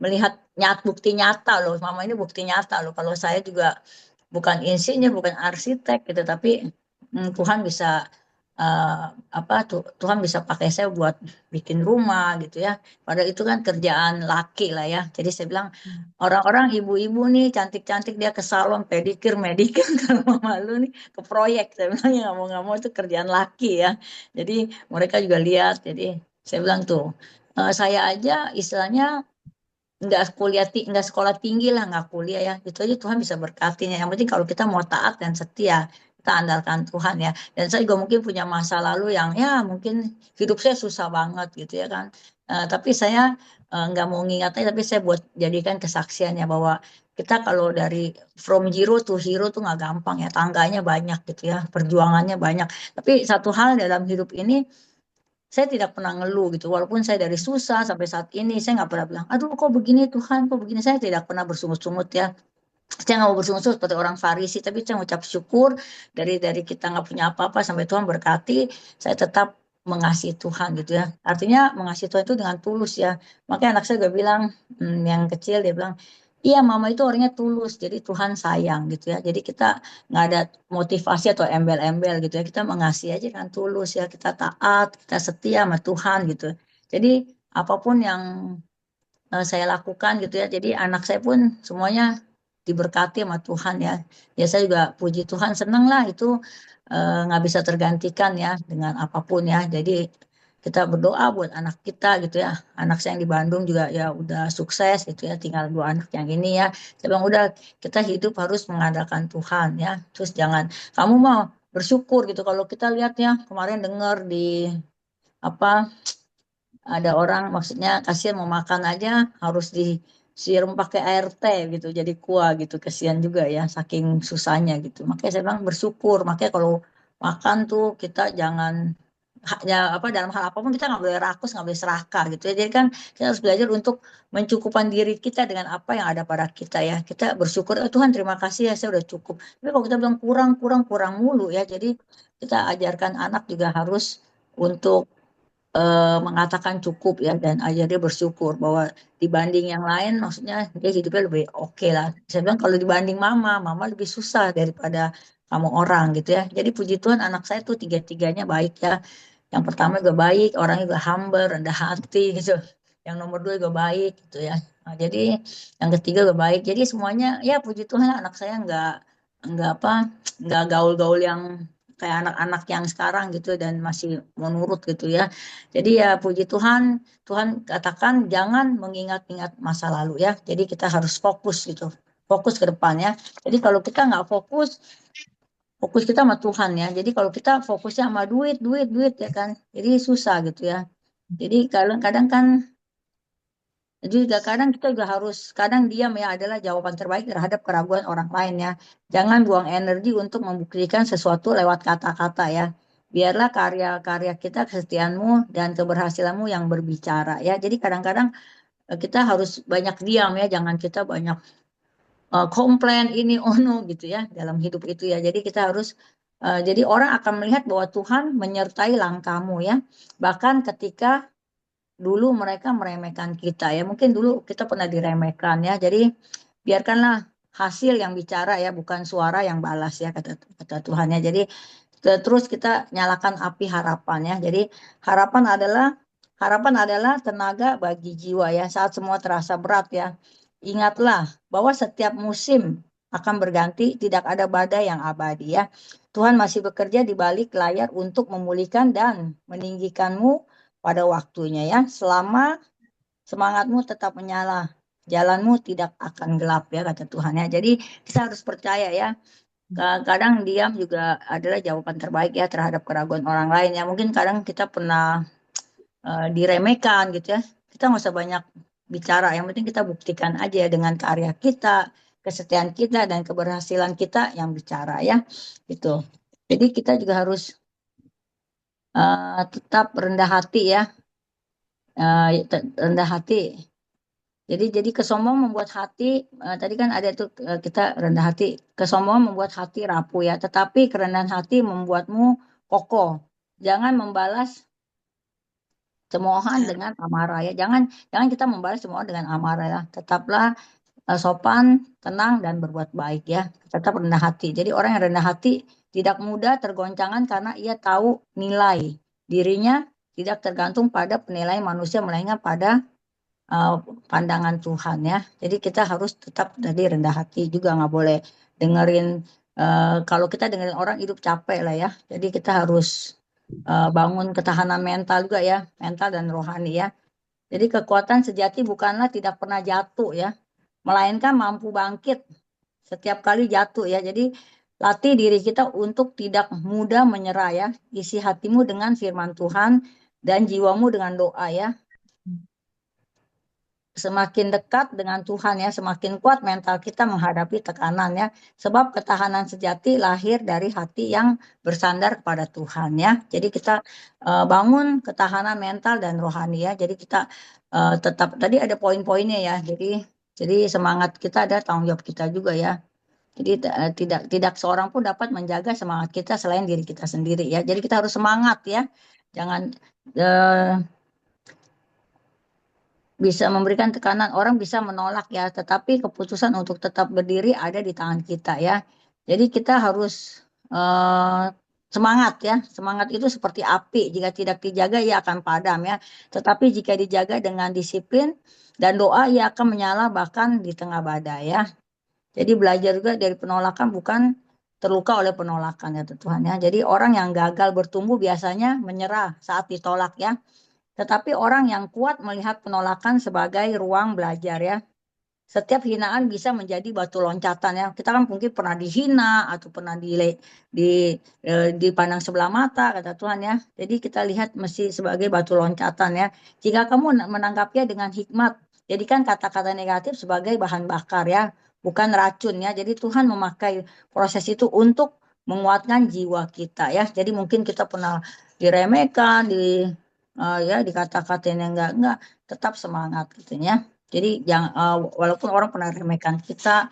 [SPEAKER 2] melihat bukti nyata loh, mama ini bukti nyata loh kalau saya juga bukan insinyur bukan arsitek gitu, tapi Tuhan bisa apa Tuhan bisa pakai saya buat bikin rumah gitu ya. Padahal itu kan kerjaan laki lah ya. Jadi saya bilang orang-orang ibu-ibu nih cantik-cantik dia ke salon pedikir, medikir kalau mama lu nih ke proyek. Saya bilang ya nggak mau itu kerjaan laki ya. Jadi mereka juga lihat. Jadi saya bilang tuh saya aja istilahnya nggak sekolah tinggi lah, nggak kuliah ya, itu aja Tuhan bisa berkatinya. Yang penting kalau kita mau taat dan setia, kita andalkan Tuhan ya. Dan saya juga mungkin punya masa lalu yang ya mungkin hidup saya susah banget gitu ya kan. Tapi saya nggak mau ngingatnya, tapi saya buat jadikan kesaksiannya bahwa kita kalau dari from zero to hero tuh nggak gampang ya, tangganya banyak gitu ya, perjuangannya banyak. Tapi satu hal dalam hidup ini saya tidak pernah ngeluh gitu. Walaupun saya dari susah sampai saat ini, saya nggak pernah bilang, aduh kok begini Tuhan, kok begini. Saya tidak pernah bersungut-sungut ya. Saya nggak mau bersungut-sungut seperti orang Farisi, tapi saya mengucap syukur dari kita nggak punya apa-apa sampai Tuhan berkati, saya tetap mengasihi Tuhan gitu ya. Artinya mengasihi Tuhan itu dengan tulus ya. Makanya anak saya juga bilang, yang kecil dia bilang, iya mama itu orangnya tulus, jadi Tuhan sayang gitu ya. Jadi kita nggak ada motivasi atau embel-embel gitu ya. Kita mengasihi aja dengan tulus ya. Kita taat, kita setia sama Tuhan gitu. Jadi apapun yang saya lakukan gitu ya. Jadi anak saya pun semuanya diberkati sama Tuhan ya. Ya saya juga puji Tuhan seneng lah itu nggak bisa tergantikan ya dengan apapun ya. Jadi kita berdoa buat anak kita gitu ya. Anak saya yang di Bandung juga ya udah sukses gitu ya. Tinggal dua anak yang ini ya. Saya bilang udah kita hidup harus mengandalkan Tuhan ya. Terus jangan kamu mau bersyukur gitu. Kalau kita lihat ya kemarin dengar di apa ada orang maksudnya kasihan mau makan aja harus disiram pakai air teh gitu jadi kuah gitu kasihan juga ya saking susahnya gitu makanya saya bilang bersyukur makanya kalau makan tuh kita jangan ya apa dalam hal apapun kita nggak boleh rakus nggak boleh serakah gitu ya jadi kan kita harus belajar untuk mencukupkan diri kita dengan apa yang ada pada kita ya kita bersyukur oh Tuhan terima kasih ya saya udah cukup tapi kalau kita bilang kurang kurang kurang mulu ya jadi kita ajarkan anak juga harus untuk mengatakan cukup ya dan akhirnya dia bersyukur bahwa dibanding yang lain maksudnya dia hidupnya lebih oke lah. Saya bilang kalau dibanding mama lebih susah daripada kamu orang gitu ya. Jadi puji Tuhan anak saya tuh tiga-tiganya baik ya. Yang pertama juga baik, orangnya juga humble, rendah hati gitu. Yang nomor dua juga baik gitu ya. Nah, jadi yang ketiga juga baik. Jadi semuanya ya puji Tuhan anak saya nggak apa nggak gaul-gaul yang kayak anak-anak yang sekarang gitu dan masih menurut gitu ya. Jadi ya puji Tuhan, Tuhan katakan jangan mengingat-ingat masa lalu ya. Jadi kita harus fokus gitu, fokus ke depannya. Jadi kalau kita nggak fokus, fokus kita sama Tuhan ya. Jadi kalau kita fokusnya sama duit, duit, duit ya kan, jadi susah gitu ya. Jadi kadang-kadang kan, jadi juga kadang kita juga harus, kadang diam ya adalah jawaban terbaik terhadap keraguan orang lain ya. Jangan buang energi untuk membuktikan sesuatu lewat kata-kata ya. Biarlah karya-karya kita, kesetiaanmu dan keberhasilanmu yang berbicara ya. Jadi kadang-kadang kita harus banyak diam ya, jangan kita banyak komplain ini ono gitu ya dalam hidup itu ya. Jadi kita harus jadi orang akan melihat bahwa Tuhan menyertai langkahmu ya. Bahkan ketika dulu mereka meremehkan kita ya. Mungkin dulu kita pernah diremehkan ya. Jadi biarkanlah hasil yang bicara ya, bukan suara yang balas ya kata kata Tuhan ya. Jadi terus kita nyalakan api harapan ya. Jadi harapan adalah harapan adalah tenaga bagi jiwa ya. Saat semua terasa berat ya. Ingatlah bahwa setiap musim akan berganti, tidak ada badai yang abadi ya. Tuhan masih bekerja di balik layar untuk memulihkan dan meninggikanmu pada waktunya ya. Selama semangatmu tetap menyala, jalanmu tidak akan gelap ya kata Tuhan ya. Jadi kita harus percaya ya. Kadang diam juga adalah jawaban terbaik ya terhadap keraguan orang lain ya. Mungkin kadang kita pernah diremehkan gitu ya. Kita nggak usah banyak bicara. Yang penting kita buktikan aja ya dengan karya kita, kesetiaan kita dan keberhasilan kita yang bicara ya. Gitu. Jadi kita juga harus tetap rendah hati ya. Rendah hati. Jadi kesombongan membuat hati tadi kan ada tuh kita rendah hati. Kesombongan membuat hati rapuh ya, tetapi kerendahan hati membuatmu kokoh. Jangan membalas cemoohan dengan amarah ya. Jangan jangan kita membalas cemoohan dengan amarah ya. Tetaplah sopan, tenang dan berbuat baik ya. Tetap rendah hati. Jadi orang yang rendah hati tidak mudah tergoncangkan karena ia tahu nilai dirinya tidak tergantung pada penilaian manusia, melainkan pada uh, pandangan Tuhan ya. Jadi kita harus tetap tadi rendah hati juga, nggak boleh dengerin kalau kita dengerin orang hidup capek lah ya. Jadi kita harus bangun ketahanan mental juga ya, mental dan rohani ya. Jadi kekuatan sejati bukanlah tidak pernah jatuh ya, melainkan mampu bangkit setiap kali jatuh ya. Jadi latih diri kita untuk tidak mudah menyerah ya. Isi hatimu dengan firman Tuhan dan jiwamu dengan doa ya. Semakin dekat dengan Tuhan ya, semakin kuat mental kita menghadapi tekanan ya. Sebab ketahanan sejati lahir dari hati yang bersandar kepada Tuhan ya. Jadi kita bangun ketahanan mental dan rohani ya. Jadi kita tetap tadi ada poin-poinnya ya. Jadi semangat kita ada tanggung jawab kita juga ya. Jadi tidak tidak seorang pun dapat menjaga semangat kita selain diri kita sendiri ya. Jadi kita harus semangat ya. Jangan eh, bisa memberikan tekanan, orang bisa menolak ya, tetapi keputusan untuk tetap berdiri ada di tangan kita ya. Jadi kita harus eh, semangat ya. Semangat itu seperti api, jika tidak dijaga ia akan padam ya. Tetapi jika dijaga dengan disiplin dan doa ia akan menyala bahkan di tengah badai ya. Jadi belajar juga dari penolakan, bukan terluka oleh penolakan ya Tuhan ya. Jadi orang yang gagal bertumbuh biasanya menyerah saat ditolak ya. Tetapi orang yang kuat melihat penolakan sebagai ruang belajar ya. Setiap hinaan bisa menjadi batu loncatan ya. Kita kan mungkin pernah dihina atau pernah dipandang sebelah mata kata Tuhan ya. Jadi kita lihat mesti sebagai batu loncatan ya. Jika kamu menanggapinya dengan hikmat, jadikan kata-kata negatif sebagai bahan bakar ya, bukan racun ya. Jadi Tuhan memakai proses itu untuk menguatkan jiwa kita ya. Jadi mungkin kita pernah diremehkan, ya dikata-katain yang enggak, tetap semangat gitu ya. Jadi yang walaupun orang pernah remehkan kita,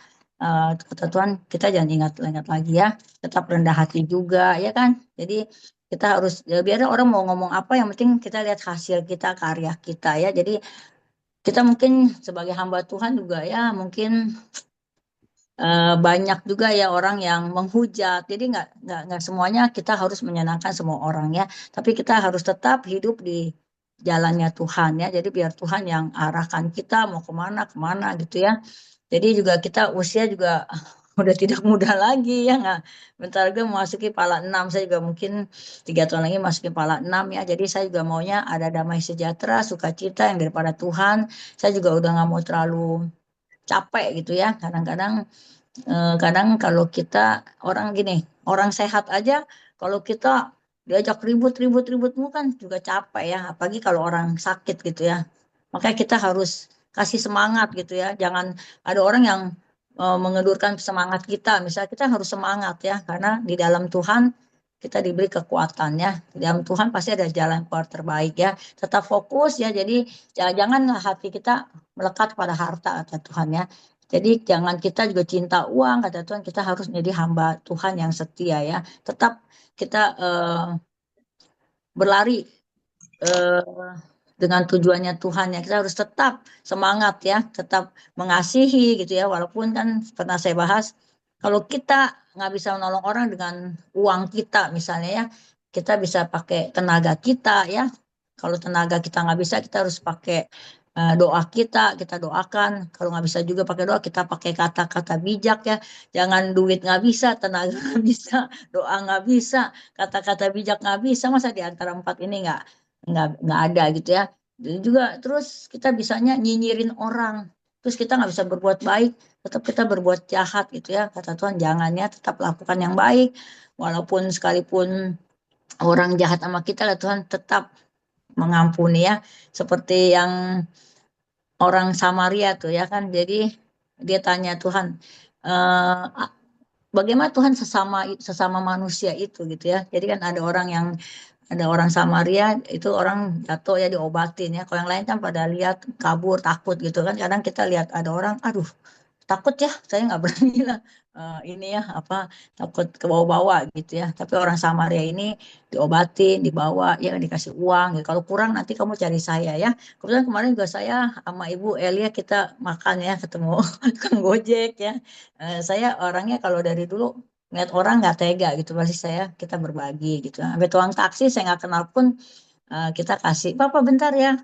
[SPEAKER 2] kata Tuhan kita jangan ingat-ingat lagi ya, tetap rendah hati juga ya kan. Jadi kita harus ya, biar orang mau ngomong apa, yang penting kita lihat hasil kita, karya kita ya. Jadi kita mungkin sebagai hamba Tuhan juga ya, mungkin banyak juga ya orang yang menghujat. Jadi nggak semuanya kita harus menyenangkan semua orang ya. Tapi kita harus tetap hidup di jalannya Tuhan ya. Jadi biar Tuhan yang arahkan kita mau kemana kemana gitu ya. Jadi juga kita usia juga udah tidak muda lagi ya nggak. Bentar lagi memasuki pala 6. Saya juga mungkin 3 tahun lagi masuki pala 6 ya. Jadi saya juga maunya ada damai sejahtera, sukacita yang daripada Tuhan. Saya juga udah nggak mau terlalu capek gitu ya. Kadang kalau kita orang gini, orang sehat aja, kalau kita diajak ribut-ribut-ributmu kan juga capek ya, apalagi kalau orang sakit gitu ya. Makanya kita harus kasih semangat gitu ya. Jangan ada orang yang mengedurkan semangat kita. Misalnya kita harus semangat ya, karena di dalam Tuhan kita diberi kekuatannya. Di dalam Tuhan pasti ada jalan keluar terbaik ya. Tetap fokus ya. Jadi janganlah hati kita melekat pada harta kata Tuhan ya. Jadi jangan kita juga cinta uang, kata Tuhan, kita harus menjadi hamba Tuhan yang setia ya. Tetap kita berlari eh, dengan tujuannya Tuhan ya. Kita harus tetap semangat ya, tetap mengasihi gitu ya. Walaupun kan pernah saya bahas, kalau kita nggak bisa menolong orang dengan uang kita misalnya ya, kita bisa pakai tenaga kita ya. Kalau tenaga kita nggak bisa, kita harus pakai doa kita doakan. Kalau nggak bisa juga pakai doa, kita pakai kata-kata bijak ya. Jangan duit nggak bisa, tenaga nggak bisa, doa nggak bisa, kata-kata bijak nggak bisa. Masa di antara empat ini nggak ada gitu ya. Dan juga terus kita bisanya nyinyirin orang. Terus kita nggak bisa berbuat baik, tetap kita berbuat jahat gitu ya. Kata Tuhan jangan ya, tetap lakukan yang baik. Walaupun sekalipun orang jahat sama kita, lah Tuhan tetap mengampuni ya. Seperti yang orang Samaria tuh ya kan. Jadi dia tanya Tuhan, eh, bagaimana Tuhan sesama sesama manusia itu gitu ya. Jadi kan ada orang Samaria itu orang jatuh ya diobatin ya. Kalau yang lain kan pada lihat kabur takut gitu kan. Kadang kita lihat ada orang, aduh takut ya, saya nggak berani lah ini ya apa takut ke bawah-bawah gitu ya. Tapi orang Samaria ini diobatin, dibawa ya dikasih uang. Ya. Kalau kurang nanti kamu cari saya ya. Kebetulan kemarin juga saya sama Ibu Elia kita makan ya ketemu tukang Gojek ya. Saya orangnya kalau dari dulu ngeliat orang nggak tega gitu, pasti kita berbagi gitu. Sampai tukang taksi saya nggak kenal pun kita kasih, Papa bentar ya.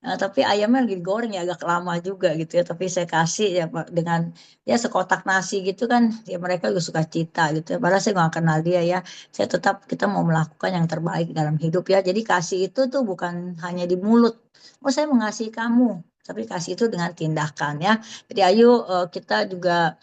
[SPEAKER 2] Tapi ayamnya lagi digoreng ya agak lama juga gitu ya. Tapi saya kasih ya Pak, dengan ya sekotak nasi gitu kan. Ya mereka juga suka cita gitu ya. Padahal saya nggak kenal dia ya. Saya tetap kita mau melakukan yang terbaik dalam hidup ya. Jadi kasih itu tuh bukan hanya di mulut. Oh saya mengasihi kamu. Tapi kasih itu dengan tindakan ya. Jadi ayo kita juga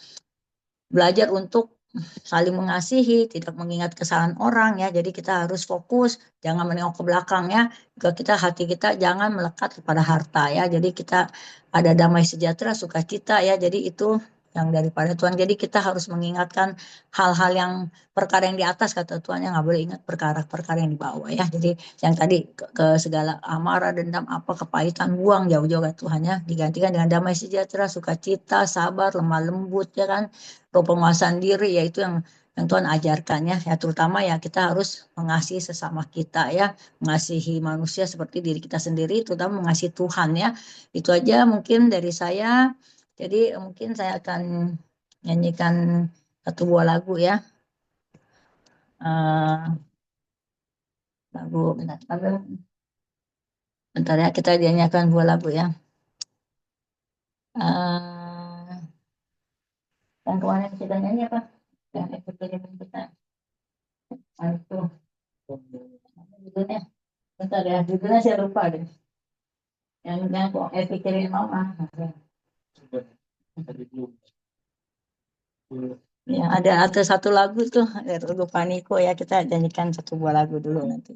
[SPEAKER 2] belajar untuk saling mengasihi, tidak mengingat kesalahan orang ya. Jadi kita harus fokus, jangan menengok ke belakang ya. Juga kita hati kita jangan melekat kepada harta ya. Jadi kita ada damai sejahtera, sukacita ya. Jadi itu yang daripada Tuhan. Jadi kita harus mengingatkan hal-hal yang perkara yang di atas kata Tuhan yang nggak boleh ingat perkara-perkara yang di bawah ya. Jadi yang tadi ke segala amarah, dendam, apa kepahitan buang jauh-jauh ke Tuhan ya. Digantikan dengan damai sejahtera, sukacita, sabar, lemah lembut ya kan, penguasaan diri yaitu yang Tuhan ajarkan ya, ya terutama ya kita harus mengasihi sesama kita ya, mengasihi manusia seperti diri kita sendiri, terutama mengasihi Tuhan ya. Itu aja mungkin dari saya. Jadi mungkin saya akan nyanyikan satu buah lagu ya. Eh, lagu bentar ya kita nyanyikan buah lagu ya. Eh, yang kemarin kita nyanyi apa? Yang ikut kita. Itu judulnya. Bentar ya, judulnya saya lupa deh. Yang kok pikirin mama. Ya, ada satu lagu tuh, ada lagu Paniko ya, kita nyanyikan satu buah lagu dulu nanti.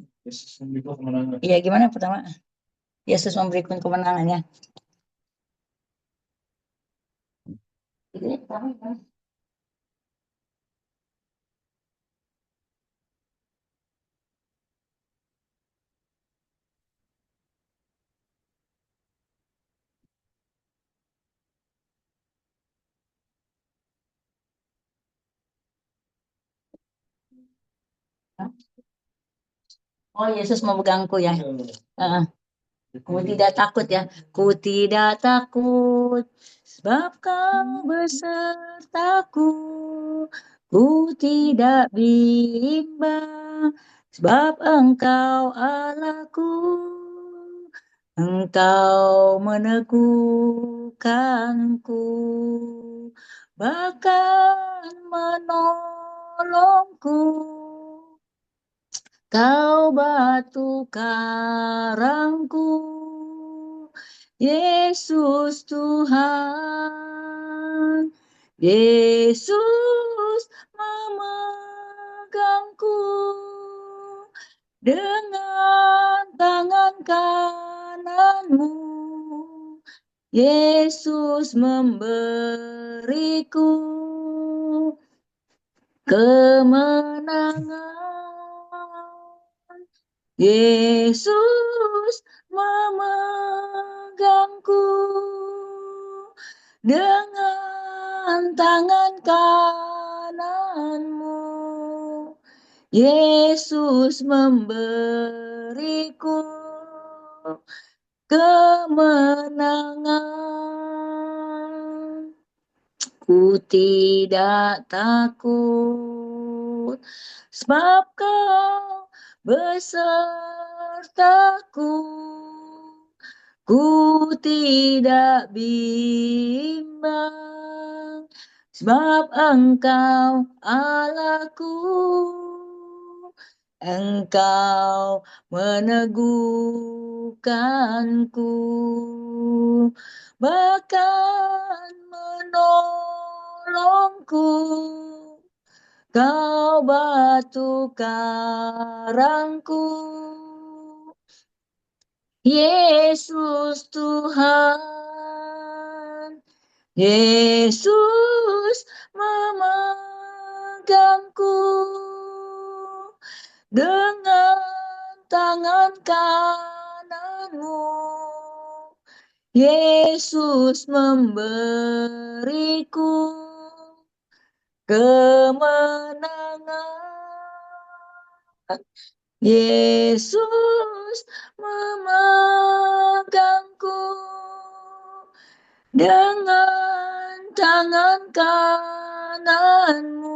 [SPEAKER 2] Iya, gimana pertama? Yesus memberikan kemenangan ya. Ini pertama gimana? Oh, Yesus memegangku ya. Heeh. Ku tidak takut ya. Ku tidak takut sebab kau besertaku. Ku tidak bimbang sebab engkau Allahku. Engkau meneguhkanku, bahkan menolongku. Kau batu karangku, Yesus Tuhan. Yesus memegangku dengan tangan kananmu. Yesus memberiku kemenangan. Yesus memegangku dengan tangan kananmu. Yesus memberiku kemenangan. Ku tidak takut sebab kau besertaku. Ku tidak bimbang sebab engkau Allahku. Engkau meneguhkanku, bahkan menolongku. Kau batu karangku, Yesus Tuhan. Yesus memegangku dengan tangan kananmu. Yesus memberiku kemenangan. Yesus memegangku dengan tangan kananmu.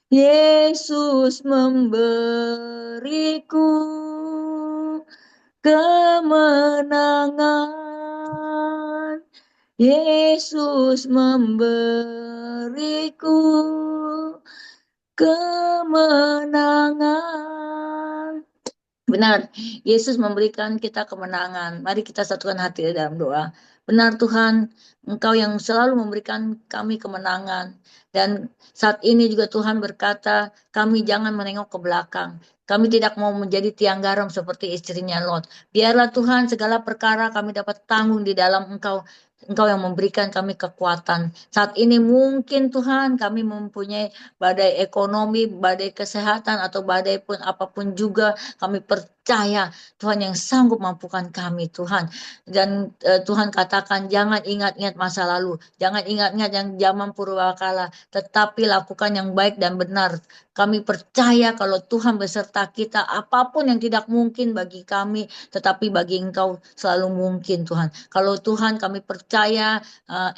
[SPEAKER 2] Yesus memberiku kemenangan. Yesus memberiku kemenangan. Benar, Yesus memberikan kita kemenangan. Mari kita satukan hati dalam doa. Benar Tuhan, Engkau yang selalu memberikan kami kemenangan. Dan saat ini juga Tuhan berkata, kami jangan menengok ke belakang. Kami tidak mau menjadi tiang garam seperti istrinya Lot. Biarlah Tuhan segala perkara kami dapat tanggung di dalam Engkau. Engkau yang memberikan kami kekuatan. Saat ini mungkin Tuhan kami mempunyai badai ekonomi, badai kesehatan, atau badai pun apapun juga. Kami percaya Tuhan yang sanggup mampukan kami Tuhan. Dan Tuhan katakan jangan ingat-ingat masa lalu. Jangan ingat-ingat yang zaman purbakala. Tetapi lakukan yang baik dan benar. Kami percaya kalau Tuhan beserta kita. Apapun yang tidak mungkin bagi kami. Tetapi bagi Engkau selalu mungkin Tuhan. Kalau Tuhan kami percaya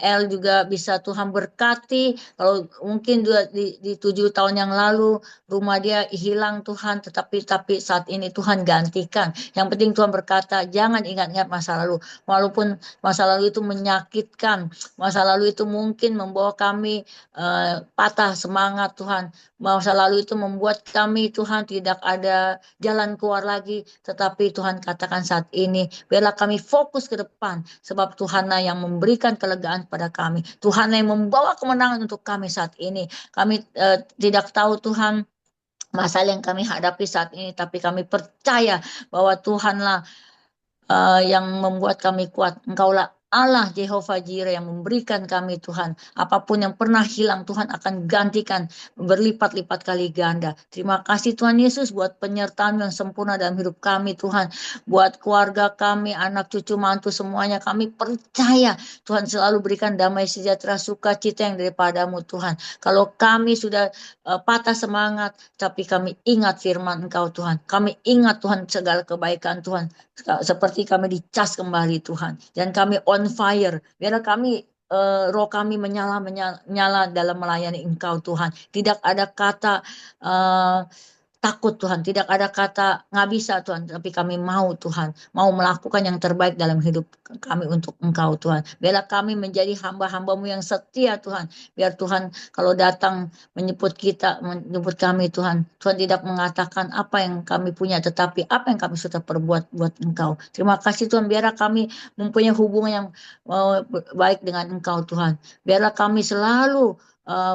[SPEAKER 2] El juga bisa Tuhan berkati. Kalau mungkin di 7 tahun yang lalu rumah dia hilang Tuhan, tapi saat ini Tuhan gantikan. Yang penting Tuhan berkata, jangan ingat-ingat masa lalu. Walaupun masa lalu itu menyakitkan, masa lalu itu mungkin membawa kami patah semangat Tuhan. Masa lalu itu membuat kami Tuhan tidak ada jalan keluar lagi. Tetapi Tuhan katakan saat ini, biarlah kami fokus ke depan. Sebab Tuhanlah yang memberikan kelegaan pada kami. Tuhanlah yang membawa kemenangan untuk kami saat ini. Kami tidak tahu Tuhan masalah yang kami hadapi saat ini, tapi kami percaya bahwa Tuhanlah yang membuat kami kuat. Engkaulah Allah Jehovah Jireh yang memberikan kami Tuhan. Apapun yang pernah hilang Tuhan akan gantikan berlipat-lipat kali ganda. Terima kasih Tuhan Yesus buat penyertaan yang sempurna dalam hidup kami Tuhan. Buat keluarga kami, anak cucu mantu semuanya kami percaya Tuhan selalu berikan damai sejahtera sukacita yang daripadamu Tuhan. Kalau kami sudah patah semangat, tapi kami ingat firman Engkau Tuhan. Kami ingat Tuhan segala kebaikan Tuhan. Seperti kami dicas kembali Tuhan. Dan kami on fire. Biarlah kami roh kami menyala dalam melayani Engkau Tuhan. Tidak ada kata takut Tuhan, tidak ada kata nggak bisa Tuhan, tapi kami mau Tuhan, mau melakukan yang terbaik dalam hidup kami untuk Engkau Tuhan. Biarlah kami menjadi hamba-hambamu yang setia Tuhan. Biar Tuhan kalau datang menyebut kami Tuhan, Tuhan tidak mengatakan apa yang kami punya, tetapi apa yang kami sudah perbuat buat Engkau. Terima kasih Tuhan, biarlah kami mempunyai hubungan yang baik dengan Engkau Tuhan. Biarlah kami selalu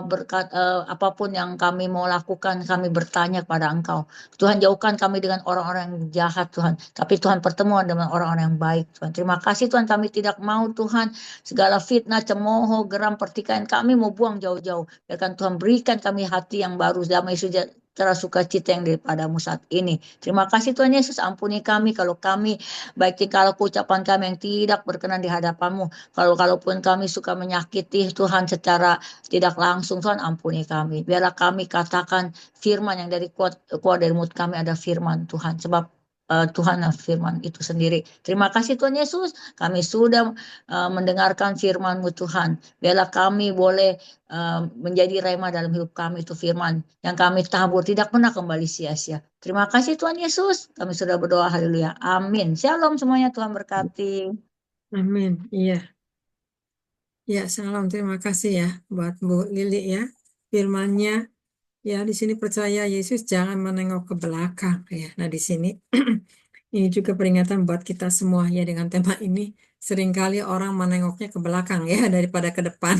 [SPEAKER 2] berkat apapun yang kami mau lakukan, kami bertanya kepada Engkau. Tuhan jauhkan kami dengan orang-orang yang jahat Tuhan, tapi Tuhan pertemuan dengan orang-orang yang baik Tuhan. Terima kasih Tuhan, kami tidak mau Tuhan segala fitnah, cemooh, geram, pertikaian kami mau buang jauh-jauh. Biarkan Tuhan berikan kami hati yang baru, damai sejahtera sukacita yang daripadamu saat ini. Terima kasih Tuhan Yesus, ampuni kami kalau kami baik tingkah laku ucapan kami yang tidak berkenan di hadapanmu. Kalaupun kami suka menyakiti Tuhan secara tidak langsung, Tuhan ampuni kami. Biarlah kami katakan firman yang keluar dari mulut kami ada firman Tuhan. Sebab Tuhan firman itu sendiri. Terima kasih Tuhan Yesus. Kami sudah mendengarkan firman-Mu Tuhan. Biarlah kami boleh menjadi rema dalam hidup kami itu firman yang kami tabur tidak pernah kembali sia-sia. Terima kasih Tuhan Yesus. Kami sudah berdoa haleluya. Amin. Shalom semuanya, Tuhan berkati.
[SPEAKER 3] Amin. Iya. Ya, salam. Terima kasih ya buat Bu Lili ya. Firmannya ya di sini percaya Yesus jangan menengok ke belakang ya. Nah, di sini ini juga peringatan buat kita semua ya dengan tema ini. Seringkali orang menengoknya ke belakang ya daripada ke depan.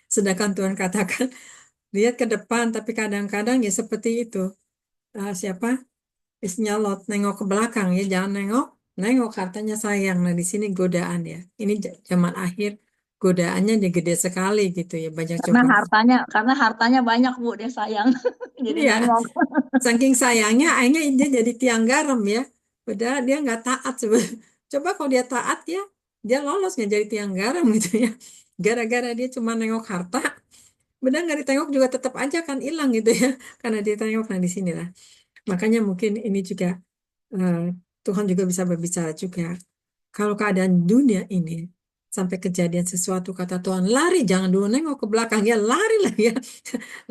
[SPEAKER 3] Sedangkan Tuhan katakan lihat ke depan, tapi kadang-kadang ya seperti itu. Siapa? Isnya Lot nengok ke belakang ya, jangan nengok hartanya sayang. Nah, di sini godaan ya. Ini zaman akhir godaannya dia gede sekali gitu ya, banyak
[SPEAKER 2] Karena
[SPEAKER 3] cobaan.
[SPEAKER 2] hartanya banyak Bu, dia sayang. Jadi
[SPEAKER 3] Iya,
[SPEAKER 2] nengok.
[SPEAKER 3] saking sayangnya akhirnya dia jadi tiang garam ya. Padahal dia nggak taat sebenarnya. Coba kalau dia taat ya, dia lolos nggak jadi tiang garam gitu ya. Gara-gara dia cuma nengok harta, benar nggak ditengok juga tetap aja kan hilang gitu ya. Karena dia tengok, nah di sinilah. Makanya mungkin ini juga eh, Tuhan juga bisa berbicara juga. Kalau keadaan dunia ini sampai kejadian sesuatu kata Tuhan, lari, jangan dulu nengok ke belakang, ya lari lah ya.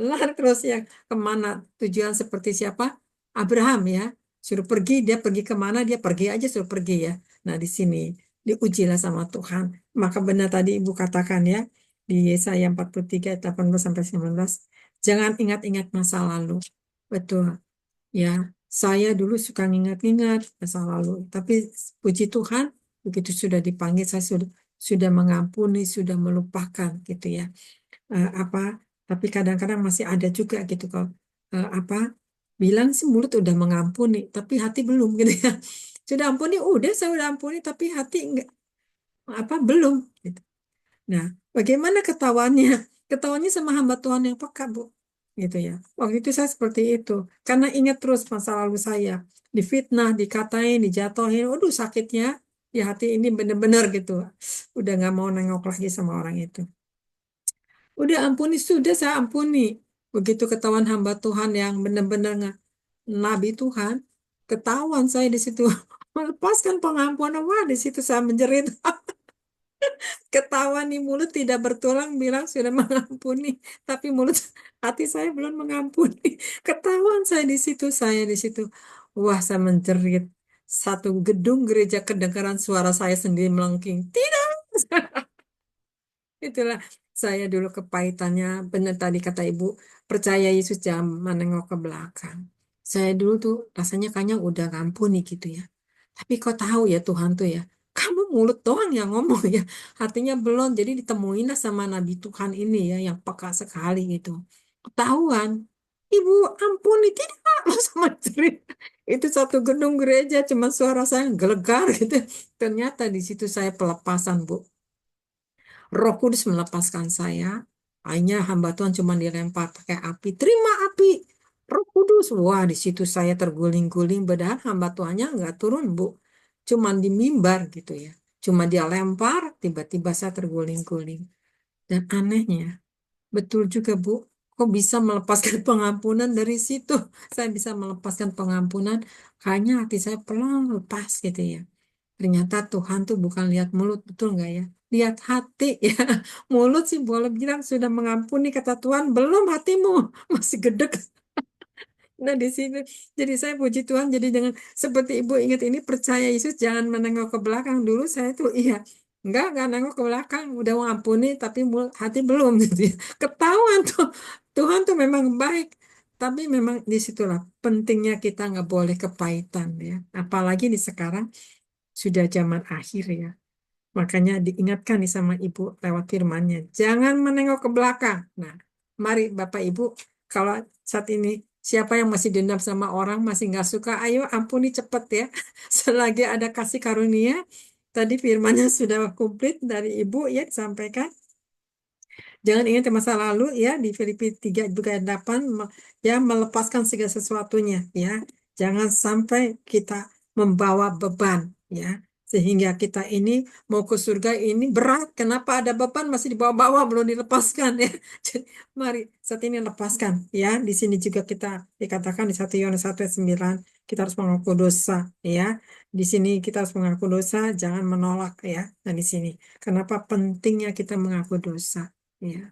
[SPEAKER 3] Lari terus ya kemana tujuan, seperti siapa? Abraham ya. Suruh pergi, dia pergi kemana, dia pergi aja, suruh pergi ya. Nah di sini diujilah sama Tuhan. Maka benar tadi Ibu katakan ya, di Yesaya 43 ayat 18-19, jangan ingat-ingat masa lalu. Betul. Ya, saya dulu suka ngingat-ngingat masa lalu. Tapi puji Tuhan, begitu sudah dipanggil, saya sudah mengampuni, sudah melupakan gitu ya. Tapi kadang-kadang masih ada juga gitu kok. Bilang sih mulut udah mengampuni, tapi hati belum gitu ya. Sudah ampuni, udah saya udah ampuni, tapi hati enggak belum gitu. Nah, bagaimana ketahuannya? Ketahuannya sama hamba Tuhan yang peka, Bu. Gitu ya. Waktu itu saya seperti itu. Karena ingat terus masa lalu saya. Difitnah, dikatain, dijatuhin. Aduh sakitnya di hati ini bener-bener gitu. Udah nggak mau nengok lagi sama orang itu. Udah ampuni, sudah saya ampuni. Begitu ketahuan hamba Tuhan yang benar-benar nabi Tuhan, ketahuan saya di situ. Melepaskan pengampunan. Wah, di situ saya menjerit. Ketahuan nih, mulut tidak bertulang bilang sudah mengampuni, tapi mulut hati saya belum mengampuni. Ketahuan saya di situ. Wah, saya menjerit. Satu gedung gereja kedengaran suara saya sendiri melengking. Tidak. Itulah saya dulu kepahitannya. Benar tadi kata Ibu, percaya Yesus jangan menengok ke belakang. Saya dulu tuh rasanya kayaknya udah ngampuni gitu ya. Tapi kok tahu ya Tuhan tuh ya, kamu mulut doang yang ngomong ya, hatinya belum. Jadi ditemuin sama Nabi Tuhan ini ya, yang peka sekali gitu. Ketahuan, Ibu ampuni, tidak, sama cerita. Itu satu gedung gereja, cuma suara saya gelegar gitu. Ternyata di situ saya pelepasan, Bu. Roh Kudus melepaskan saya. Hanya hamba Tuhan cuma dilempar pakai api. Terima api. Roh Kudus. Wah, di situ saya terguling-guling. Padahal hamba Tuhannya nggak turun, Bu. Cuma di mimbar gitu ya. Cuma dia lempar, tiba-tiba saya terguling-guling. Dan anehnya, betul juga, Bu. Kok bisa melepaskan pengampunan dari situ? Saya bisa melepaskan pengampunan. Kayaknya hati saya pelan lepas gitu ya. Ternyata Tuhan tuh bukan lihat mulut, betul nggak ya? Lihat hati ya. Mulut sih boleh bilang sudah mengampuni, kata Tuhan, belum hatimu masih gedek. Nah di sini, jadi saya puji Tuhan. Jadi dengan seperti Ibu ingat ini, percaya Yesus jangan menengok ke belakang. Dulu saya tuh iya, nggak nengok ke belakang, udah mengampuni tapi hati belum gitu ya. Ketahuan tuh Tuhan tuh memang baik. Tapi memang disitulah pentingnya kita nggak boleh kepahitan ya. Apalagi di sekarang sudah zaman akhir ya. Makanya diingatkan nih sama Ibu lewat firman-Nya. Jangan menengok ke belakang. Nah, mari Bapak Ibu, kalau saat ini siapa yang masih dendam sama orang, masih nggak suka, ayo ampuni cepat ya. Selagi ada kasih karunia, tadi firman-Nya sudah komplit dari Ibu ya disampaikan. Jangan ingat ke masa lalu ya, di Filipi 3 juga 8 ya, melepaskan segala sesuatunya ya. Jangan sampai kita membawa beban ya, sehingga kita ini mau ke surga ini berat. Kenapa ada beban masih dibawa-bawa belum dilepaskan ya. Jadi, mari saat ini lepaskan ya. Di sini juga kita dikatakan di 1 Yohanes 1:9 kita harus mengaku dosa ya. Di sini kita harus mengaku dosa, jangan menolak ya. Nah di sini kenapa pentingnya kita mengaku dosa ya.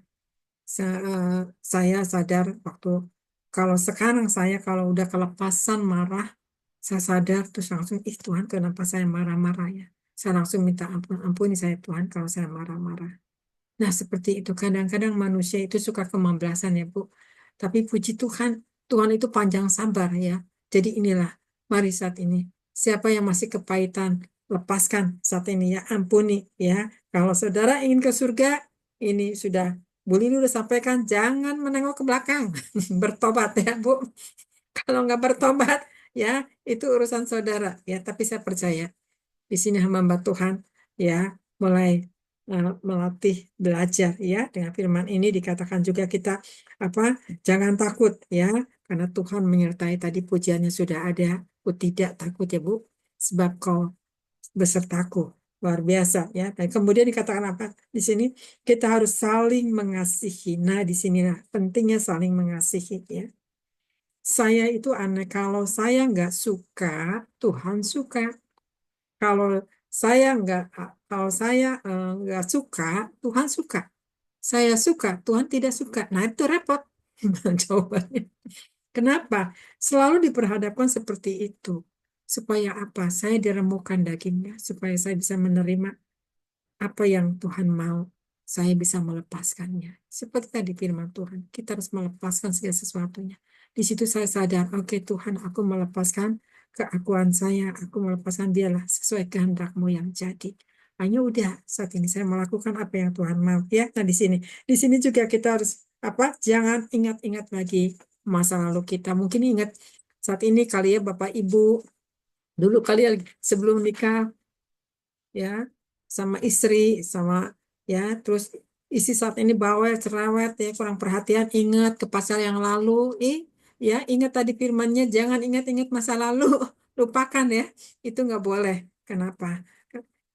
[SPEAKER 3] Saya sadar waktu kalau sekarang saya kalau udah kelepasan marah, saya sadar terus langsung, ih Tuhan kenapa saya marah-marah ya. Saya langsung minta ampun, ampuni saya Tuhan kalau saya marah-marah. Nah seperti itu, kadang-kadang manusia itu suka kemablasan ya Bu. Tapi puji Tuhan, Tuhan itu panjang sabar ya. Jadi inilah, mari saat ini, siapa yang masih kepahitan, lepaskan saat ini ya, ampuni ya. Kalau saudara ingin ke surga, ini sudah Bu Lili udah sampaikan, jangan menengok ke belakang, bertobat ya Bu. Kalau nggak bertobat, ya itu urusan saudara ya. Tapi saya percaya di sini hamba Tuhan ya mulai melatih belajar ya, dengan firman ini dikatakan juga kita jangan takut ya, karena Tuhan menyertai, tadi pujiannya sudah ada. Aku tidak takut ya Bu, sebab kau besertaku. Luar biasa ya. Dan kemudian dikatakan apa di sini? Kita harus saling mengasihi. Nah, di sinilah pentingnya saling mengasihi ya. Saya itu aneh, kalau saya nggak suka, Tuhan suka. Kalau Kalau saya nggak suka, Tuhan suka. Saya suka, Tuhan tidak suka. Nah, itu repot jawabannya. Kenapa? Selalu diperhadapkan seperti itu. Supaya apa? Saya diremukkan dagingnya. Supaya saya bisa menerima apa yang Tuhan mau. Saya bisa melepaskannya. Seperti tadi firman Tuhan. Kita harus melepaskan segala sesuatunya. Di situ saya sadar, oke Tuhan, aku melepaskan keakuan saya. Aku melepaskan biarlah sesuai kehendak-Mu yang jadi. Hanya udah saat ini saya melakukan apa yang Tuhan mau. Ya, nah di sini juga kita harus apa? Jangan ingat-ingat lagi masa lalu kita. Mungkin ingat saat ini kali ya Bapak Ibu dulu kali ya sebelum nikah ya sama istri sama ya terus istri saat ini bawel cerewet ya kurang perhatian ingat ke pasal yang lalu ya ingat tadi firmannya jangan ingat-ingat masa lalu lupakan ya itu nggak boleh. Kenapa?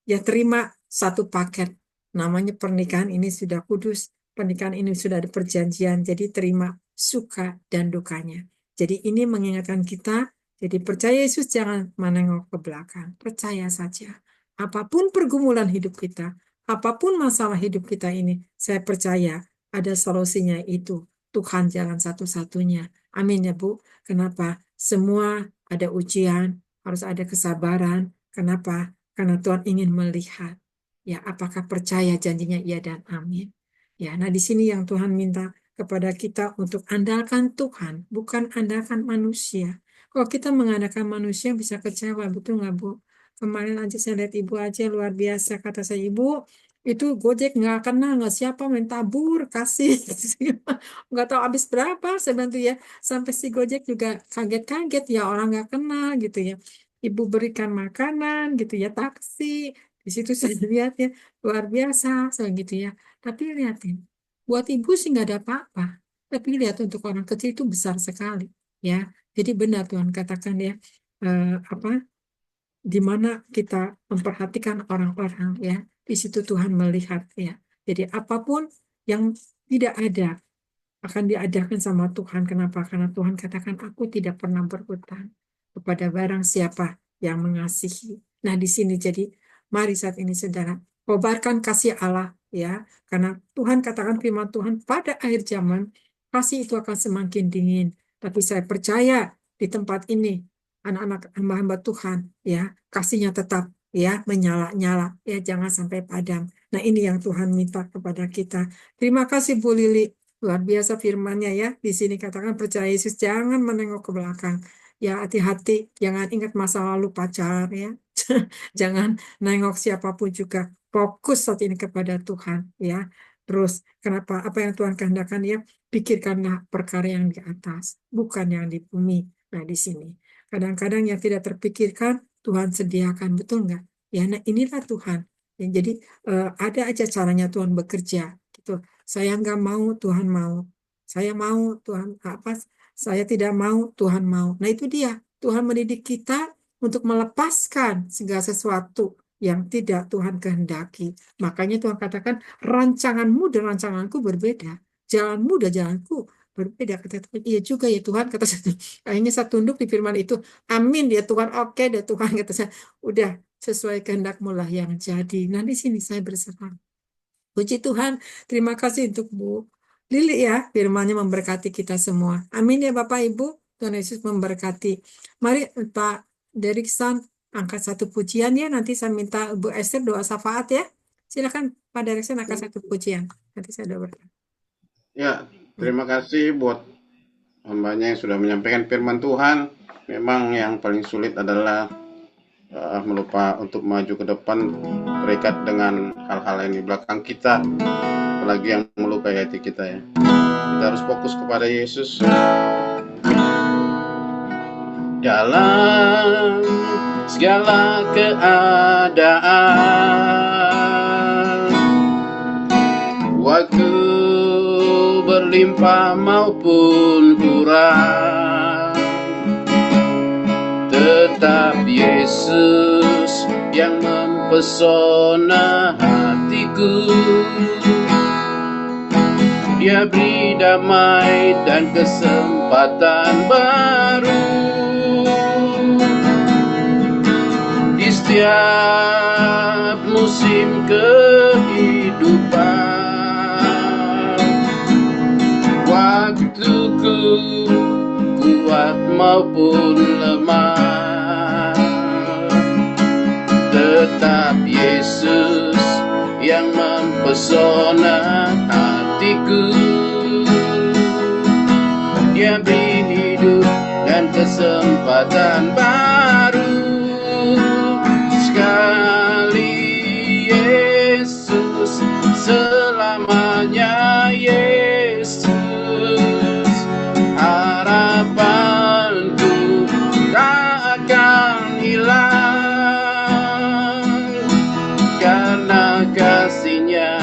[SPEAKER 3] Ya terima satu paket namanya pernikahan ini sudah kudus, pernikahan ini sudah ada perjanjian, jadi terima suka dan dukanya. Jadi ini mengingatkan kita, jadi percaya Yesus jangan menengok ke belakang, percaya saja. Apapun pergumulan hidup kita, apapun masalah hidup kita ini, saya percaya ada solusinya itu. Tuhan jalan satu-satunya. Amin ya Bu. Kenapa? Semua ada ujian, harus ada kesabaran. Kenapa? Karena Tuhan ingin melihat. Ya, apakah percaya janjinya iya dan amin. Ya, nah di sini yang Tuhan minta kepada kita untuk andalkan Tuhan, bukan andalkan manusia. Kalau kita mengandalkan manusia bisa kecewa, betul nggak Bu? Kemarin aja saya lihat ibu aja luar biasa. Kata saya, ibu itu Gojek nggak kenal, nggak siapa main tabur, kasih. Nggak tahu habis berapa, saya bantu ya. Sampai si Gojek juga kaget-kaget ya orang nggak kenal gitu ya. Ibu berikan makanan gitu ya, taksi. Di situ saya lihat ya, luar biasa, saya gitu ya. Tapi lihatin, buat ibu sih nggak ada apa-apa. Tapi lihat untuk orang kecil itu besar sekali ya. Jadi benar Tuhan katakan ya, apa? Di mana kita memperhatikan orang-orang ya di situ Tuhan melihat ya jadi apapun yang tidak ada akan diajarkan sama Tuhan. Kenapa? Karena Tuhan katakan aku tidak pernah berhutang kepada barang siapa yang mengasihi. Nah di sini jadi mari saat ini saudara kobarkan kasih Allah ya karena Tuhan katakan firman Tuhan pada akhir zaman kasih itu akan semakin dingin. Tapi saya percaya di tempat ini anak-anak hamba-hamba Tuhan ya kasihnya tetap ya menyala-nyala ya jangan sampai padam. Nah ini yang Tuhan minta kepada kita. Terima kasih Bu Lili. Luar biasa firman-Nya ya. Di sini katakan percaya Yesus jangan menengok ke belakang. Ya hati-hati jangan ingat masa lalu pacar ya. Jangan nengok siapapun juga. Fokus saat ini kepada Tuhan ya. Terus kenapa apa yang Tuhan kehendakkan ya pikirkanlah perkara yang di atas bukan yang di bumi. Nah di sini. Kadang-kadang yang tidak terpikirkan Tuhan sediakan, betul nggak? Ya, nah inilah Tuhan. Ya, jadi ada aja caranya Tuhan bekerja. Gitu. Saya nggak mau, Tuhan mau. Saya mau, Tuhan apa? Saya tidak mau, Tuhan mau. Nah itu dia. Tuhan mendidik kita untuk melepaskan segala sesuatu yang tidak Tuhan kehendaki. Makanya Tuhan katakan rancanganmu dan rancanganku berbeda. Jalanmu dan jalanku berbeda. Kata Tuhan, iya juga ya Tuhan. Kata saya, akhirnya saya tunduk di firman itu. Amin ya Tuhan, oke deh Tuhan. Kata saya, udah sesuai kehendak-Mu lah yang jadi. Nah di sini saya berserah. Puji Tuhan, terima kasih untuk Bu Lili ya, firman-Nya memberkati kita semua. Amin ya Bapak Ibu, Tuhan Yesus memberkati. Mari Pak Derikson angkat satu pujian ya, nanti saya minta Bu Esther doa syafaat ya. Silakan Pak Derikson angkat satu pujian. Nanti saya doa berkat.
[SPEAKER 1] Ya, terima kasih buat hambanya yang sudah menyampaikan firman Tuhan. Memang yang paling sulit adalah melupa untuk maju ke depan terikat dengan hal-hal yang di belakang kita, apalagi yang melukai hati kita ya. Kita harus fokus kepada Yesus dalam segala keadaan, waktu berlimpah maupun kurang, tetap Yesus yang mempesona hatiku. Dia beri damai dan kesempatan baru di setiap musim kehidupan. Waktuku kuat maupun lemah, tetap Yesus yang mempesona hatiku. Dia beri hidup dan kesempatan baru. Sekali Yesus, selamanya Yesus. Harapanku tak akan hilang, karena kasih-Nya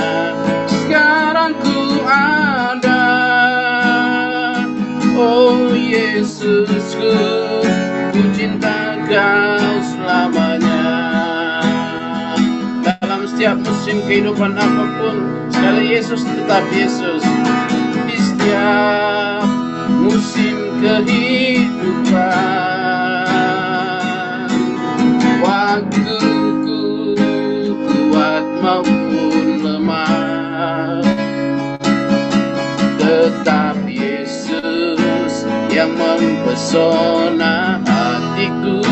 [SPEAKER 1] sekarang ku ada. Oh Yesusku, ku cinta Kau selamanya. Dalam setiap musim kehidupan apapun, sekali Yesus tetap Yesus. Di setiap musim kehidupan, waktuku kuat maupun lemah, tetap Yesus yang mempesona hatiku.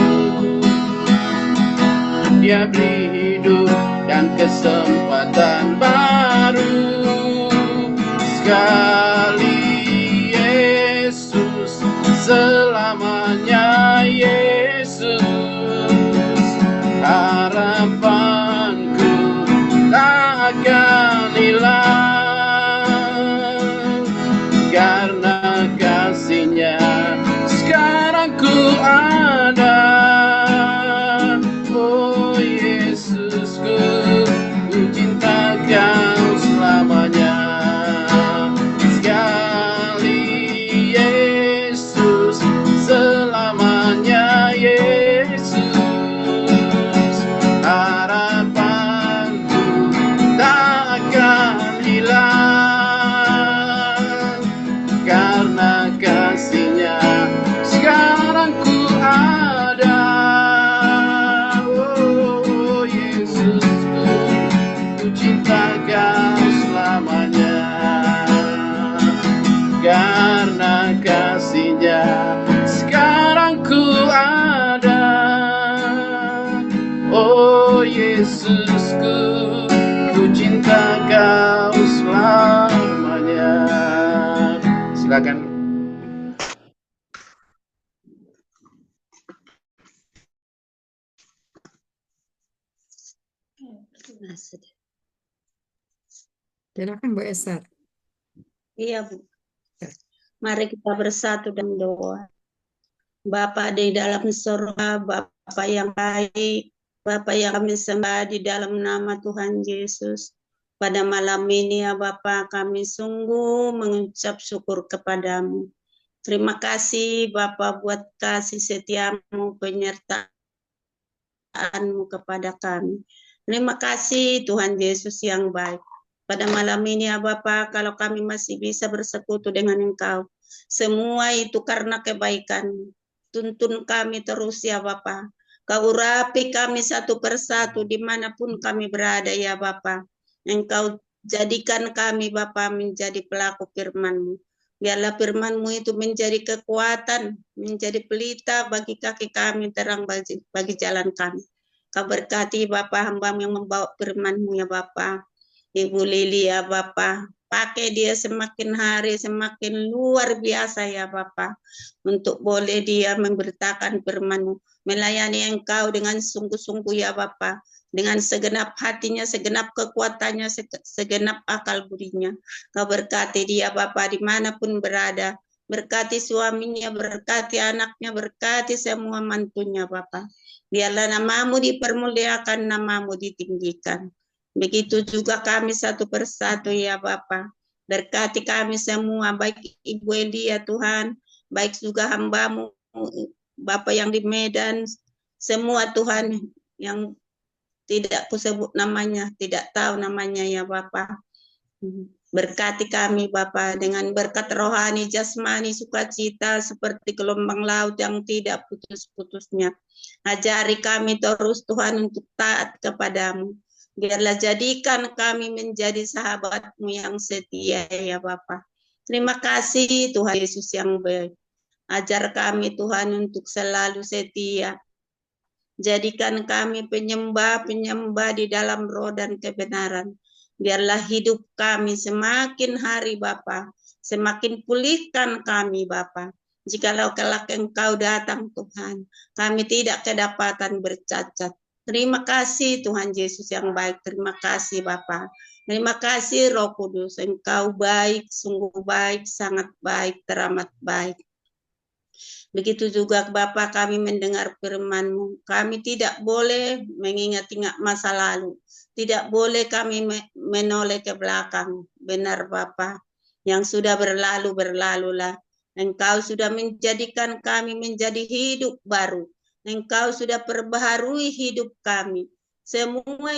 [SPEAKER 1] Dia beri hidup dan kesempatan baru. Sekali Yesus, selamanya Yesus. Harapanku tak akan hilang, karena kasih-Nya sekarang ku ada. Oh Yesusku, ku cinta Kau selamanya. Sekali Yesus, selamanya Yesus. Harapanku tak akan hilang, karena kasih-Nya sekarang ku ada. Oh Yesusku, ku cinta Kau selamanya, karena kasih-Nya sekarang ku ada. Oh Yesusku, ku cinta Kau selamanya. Silakan.
[SPEAKER 3] Silakan Bu Esther.
[SPEAKER 4] Iya, Bu. Mari kita bersatu dan doa. Bapa di dalam surga, Bapa yang baik, Bapa yang kami sembah di dalam nama Tuhan Yesus. Pada malam ini ya Bapa, kami sungguh mengucap syukur kepadamu. Terima kasih Bapa buat kasih setiamu, penyertaanmu kepada kami. Terima kasih Tuhan Yesus yang baik. Pada malam ini ya Bapa, kalau kami masih bisa bersekutu dengan Engkau, semua itu karena kebaikan. Tuntun kami terus ya Bapa. Kau urapi kami satu persatu dimanapun kami berada ya Bapa. Engkau jadikan kami Bapa menjadi pelaku firman-Mu. Biarlah firman-Mu itu menjadi kekuatan, menjadi pelita bagi kaki kami, terang bagi jalan kami. Kau berkati Bapa hamba yang membawa firman-Mu ya Bapa. Ibu Lili ya Bapa, pakai dia semakin hari semakin luar biasa ya Bapa, untuk boleh dia memberitakan firman-Mu, melayani Engkau dengan sungguh-sungguh ya Bapa, dengan segenap hatinya, segenap kekuatannya, segenap akal budinya. Kau berkati dia Bapa dimanapun berada, berkati suaminya, berkati anaknya, berkati semua mantunya Bapa. Biarlah nama-Mu dipermuliakan, nama-Mu ditinggikan. Begitu juga kami satu persatu ya Bapa. Berkati kami semua, baik Ibu Eli ya Tuhan, baik juga hamba-Mu Bapa yang di Medan, semua Tuhan yang tidak kusebut namanya, tidak tahu namanya ya Bapa. Berkati kami Bapa dengan berkat rohani, jasmani, sukacita seperti gelombang laut yang tidak putus-putusnya. Ajari kami terus Tuhan untuk taat kepadamu. Biarlah jadikan kami menjadi sahabat-Mu yang setia ya Bapa. Terima kasih Tuhan Yesus yang baik. Ajar kami Tuhan untuk selalu setia. Jadikan kami penyembah-penyembah di dalam roh dan kebenaran. Biarlah hidup kami semakin hari Bapa, semakin pulihkan kami Bapa. Jikalau kelak Engkau datang Tuhan, kami tidak kedapatan bercacat. Terima kasih Tuhan Yesus yang baik, terima kasih Bapa. Terima kasih Roh Kudus, Engkau baik, sungguh baik, sangat baik, teramat baik. Begitu juga Bapa, kami mendengar firman-Mu. Kami tidak boleh mengingat-ingat masa lalu. Tidak boleh kami menoleh ke belakang. Benar Bapa, yang sudah berlalu, berlalulah. Engkau sudah menjadikan kami menjadi hidup baru. Engkau sudah perbaharui hidup kami. Semua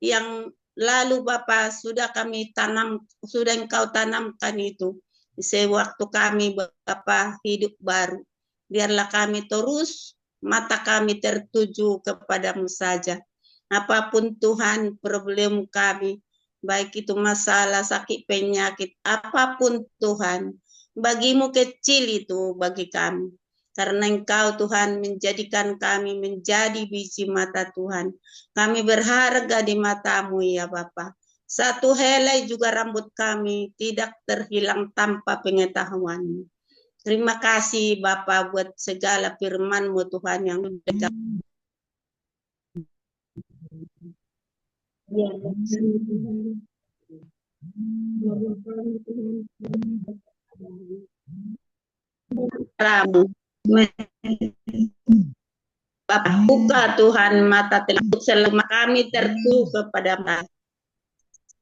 [SPEAKER 4] yang lalu Bapa sudah kami tanam, sudah Engkau tanamkan itu. Sewaktu kami Bapa hidup baru, biarlah kami terus mata kami tertuju kepadamu saja. Apapun Tuhan problem kami, baik itu masalah, sakit, penyakit, apapun Tuhan, bagimu kecil itu bagi kami. Karena Engkau Tuhan menjadikan kami menjadi biji mata Tuhan. Kami berharga di mata-Mu ya Bapa. Satu helai juga rambut kami tidak terhilang tanpa pengetahuan-Mu. Terima kasih Bapa buat segala firman-Mu Tuhan yang dekat. Bapa, buka Tuhan mata telinga selama kami tertuju kepada-Mu.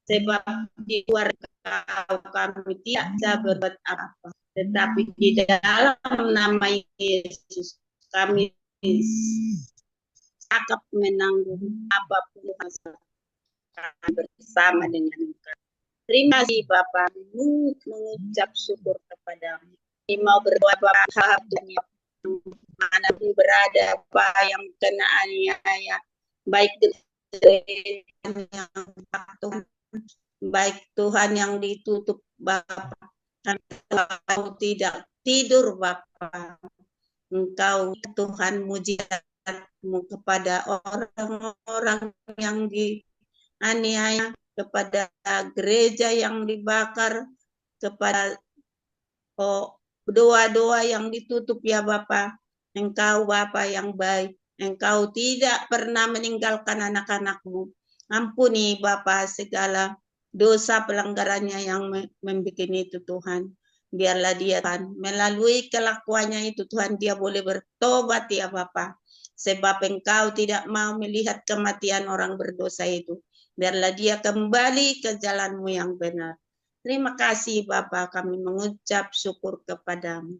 [SPEAKER 4] Sebab di luar Kau kami tidak bisa berbuat apa-apa. Tetapi di dalam nama Yesus kami akan menanggung apapun masalah bersama dengan Engkau. Terima kasih Bapa, mengucap syukur kepadamu. Mau berdoa Bapa dunia mana pun berada, apa yang kena aniaya, baik baik Tuhan yang ditutup Bapa, Engkau tidak tidur Bapa. Engkau Tuhan mujizat-Mu kepada orang-orang yang dianiaya, kepada gereja yang dibakar, kepada doa-doa yang ditutup ya Bapa. Engkau Bapa yang baik. Engkau tidak pernah meninggalkan anak-anak-Mu. Ampuni Bapa segala dosa pelanggarannya yang membuat itu Tuhan. Biarlah dia Tuhan melalui kelakuannya itu Tuhan dia boleh bertobat ya Bapa. Sebab Engkau tidak mau melihat kematian orang berdosa itu. Biarlah dia kembali ke jalan-Mu yang benar. Terima kasih Bapa, kami mengucap syukur kepadamu.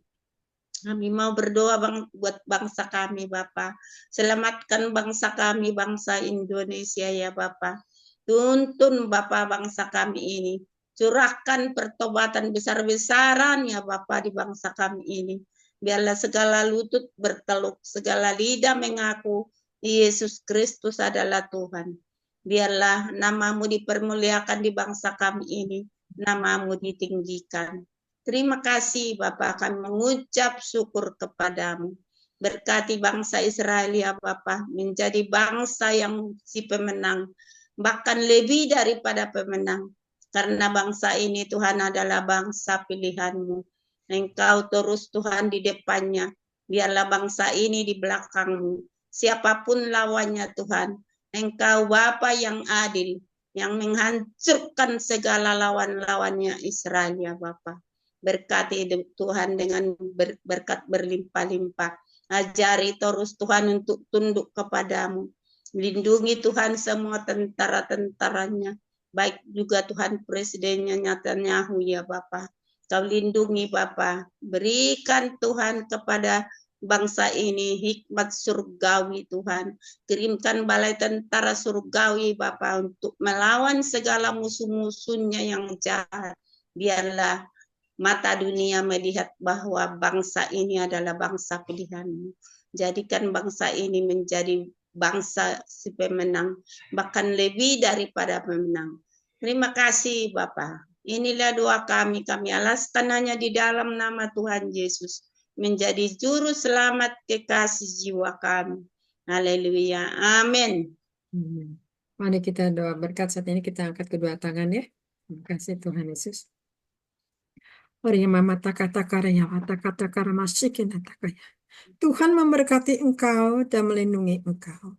[SPEAKER 4] Kami mau berdoa buat bangsa kami Bapa. Selamatkan bangsa kami, bangsa Indonesia ya Bapa. Tuntun Bapa bangsa kami ini. Curahkan pertobatan besar-besaran ya Bapa di bangsa kami ini. Biarlah segala lutut berteluk, segala lidah mengaku Yesus Kristus adalah Tuhan. Biarlah nama-Mu dipermuliakan di bangsa kami ini. Nama-Mu ditinggikan. Terima kasih Bapa, kami mengucap syukur kepadamu. Berkati bangsa Israel ya Bapa, menjadi bangsa yang si pemenang, bahkan lebih daripada pemenang. Karena bangsa ini Tuhan adalah bangsa pilihan-Mu. Engkau terus Tuhan di depannya, biarlah bangsa ini di belakang-Mu. Siapapun lawannya Tuhan, Engkau Bapa yang adil, yang menghancurkan segala lawan-lawannya Israel ya Bapa. Berkati Tuhan dengan berkat berlimpah-limpah. Ajari terus Tuhan untuk tunduk kepadamu. Lindungi Tuhan semua tentara-tentaranya. Baik juga Tuhan presidennya Netanyahu ya Bapa. Kau lindungi Bapa. Berikan Tuhan kepada bangsa ini hikmat surgawi Tuhan. Kirimkan balai tentara surgawi Bapa untuk melawan segala musuh-musuhnya yang jahat. Biarlah mata dunia melihat bahwa bangsa ini adalah bangsa pilihan-Mu. Jadikan bangsa ini menjadi bangsa si pemenang, bahkan lebih daripada pemenang. Terima kasih Bapak. Inilah doa kami alaskan hanya di dalam nama Tuhan Yesus, menjadi juru selamat kekasih jiwa kami. Haleluya. Amin.
[SPEAKER 3] Mari kita doa berkat. Saat ini kita angkat kedua tangan ya. Terima kasih Tuhan Yesus. Tuhan memberkati engkau dan melindungi engkau.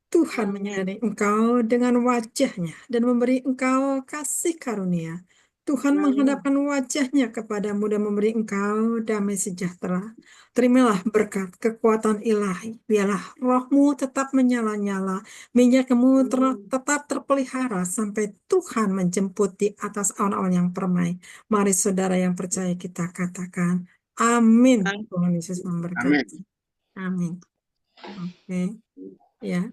[SPEAKER 3] Tuhan menyinari engkau dengan wajah-Nya dan memberi engkau kasih karunia. Tuhan menghadapkan wajah-Nya kepadamu dan memberi engkau damai sejahtera. Terimalah berkat kekuatan ilahi. Biarlah rohmu tetap menyala-nyala. Minyakmu tetap terpelihara sampai Tuhan menjemput di atas awan-awan yang permai. Mari saudara yang percaya kita katakan, amin. Tuhan Yesus memberkati. Amin. Oke. Ya.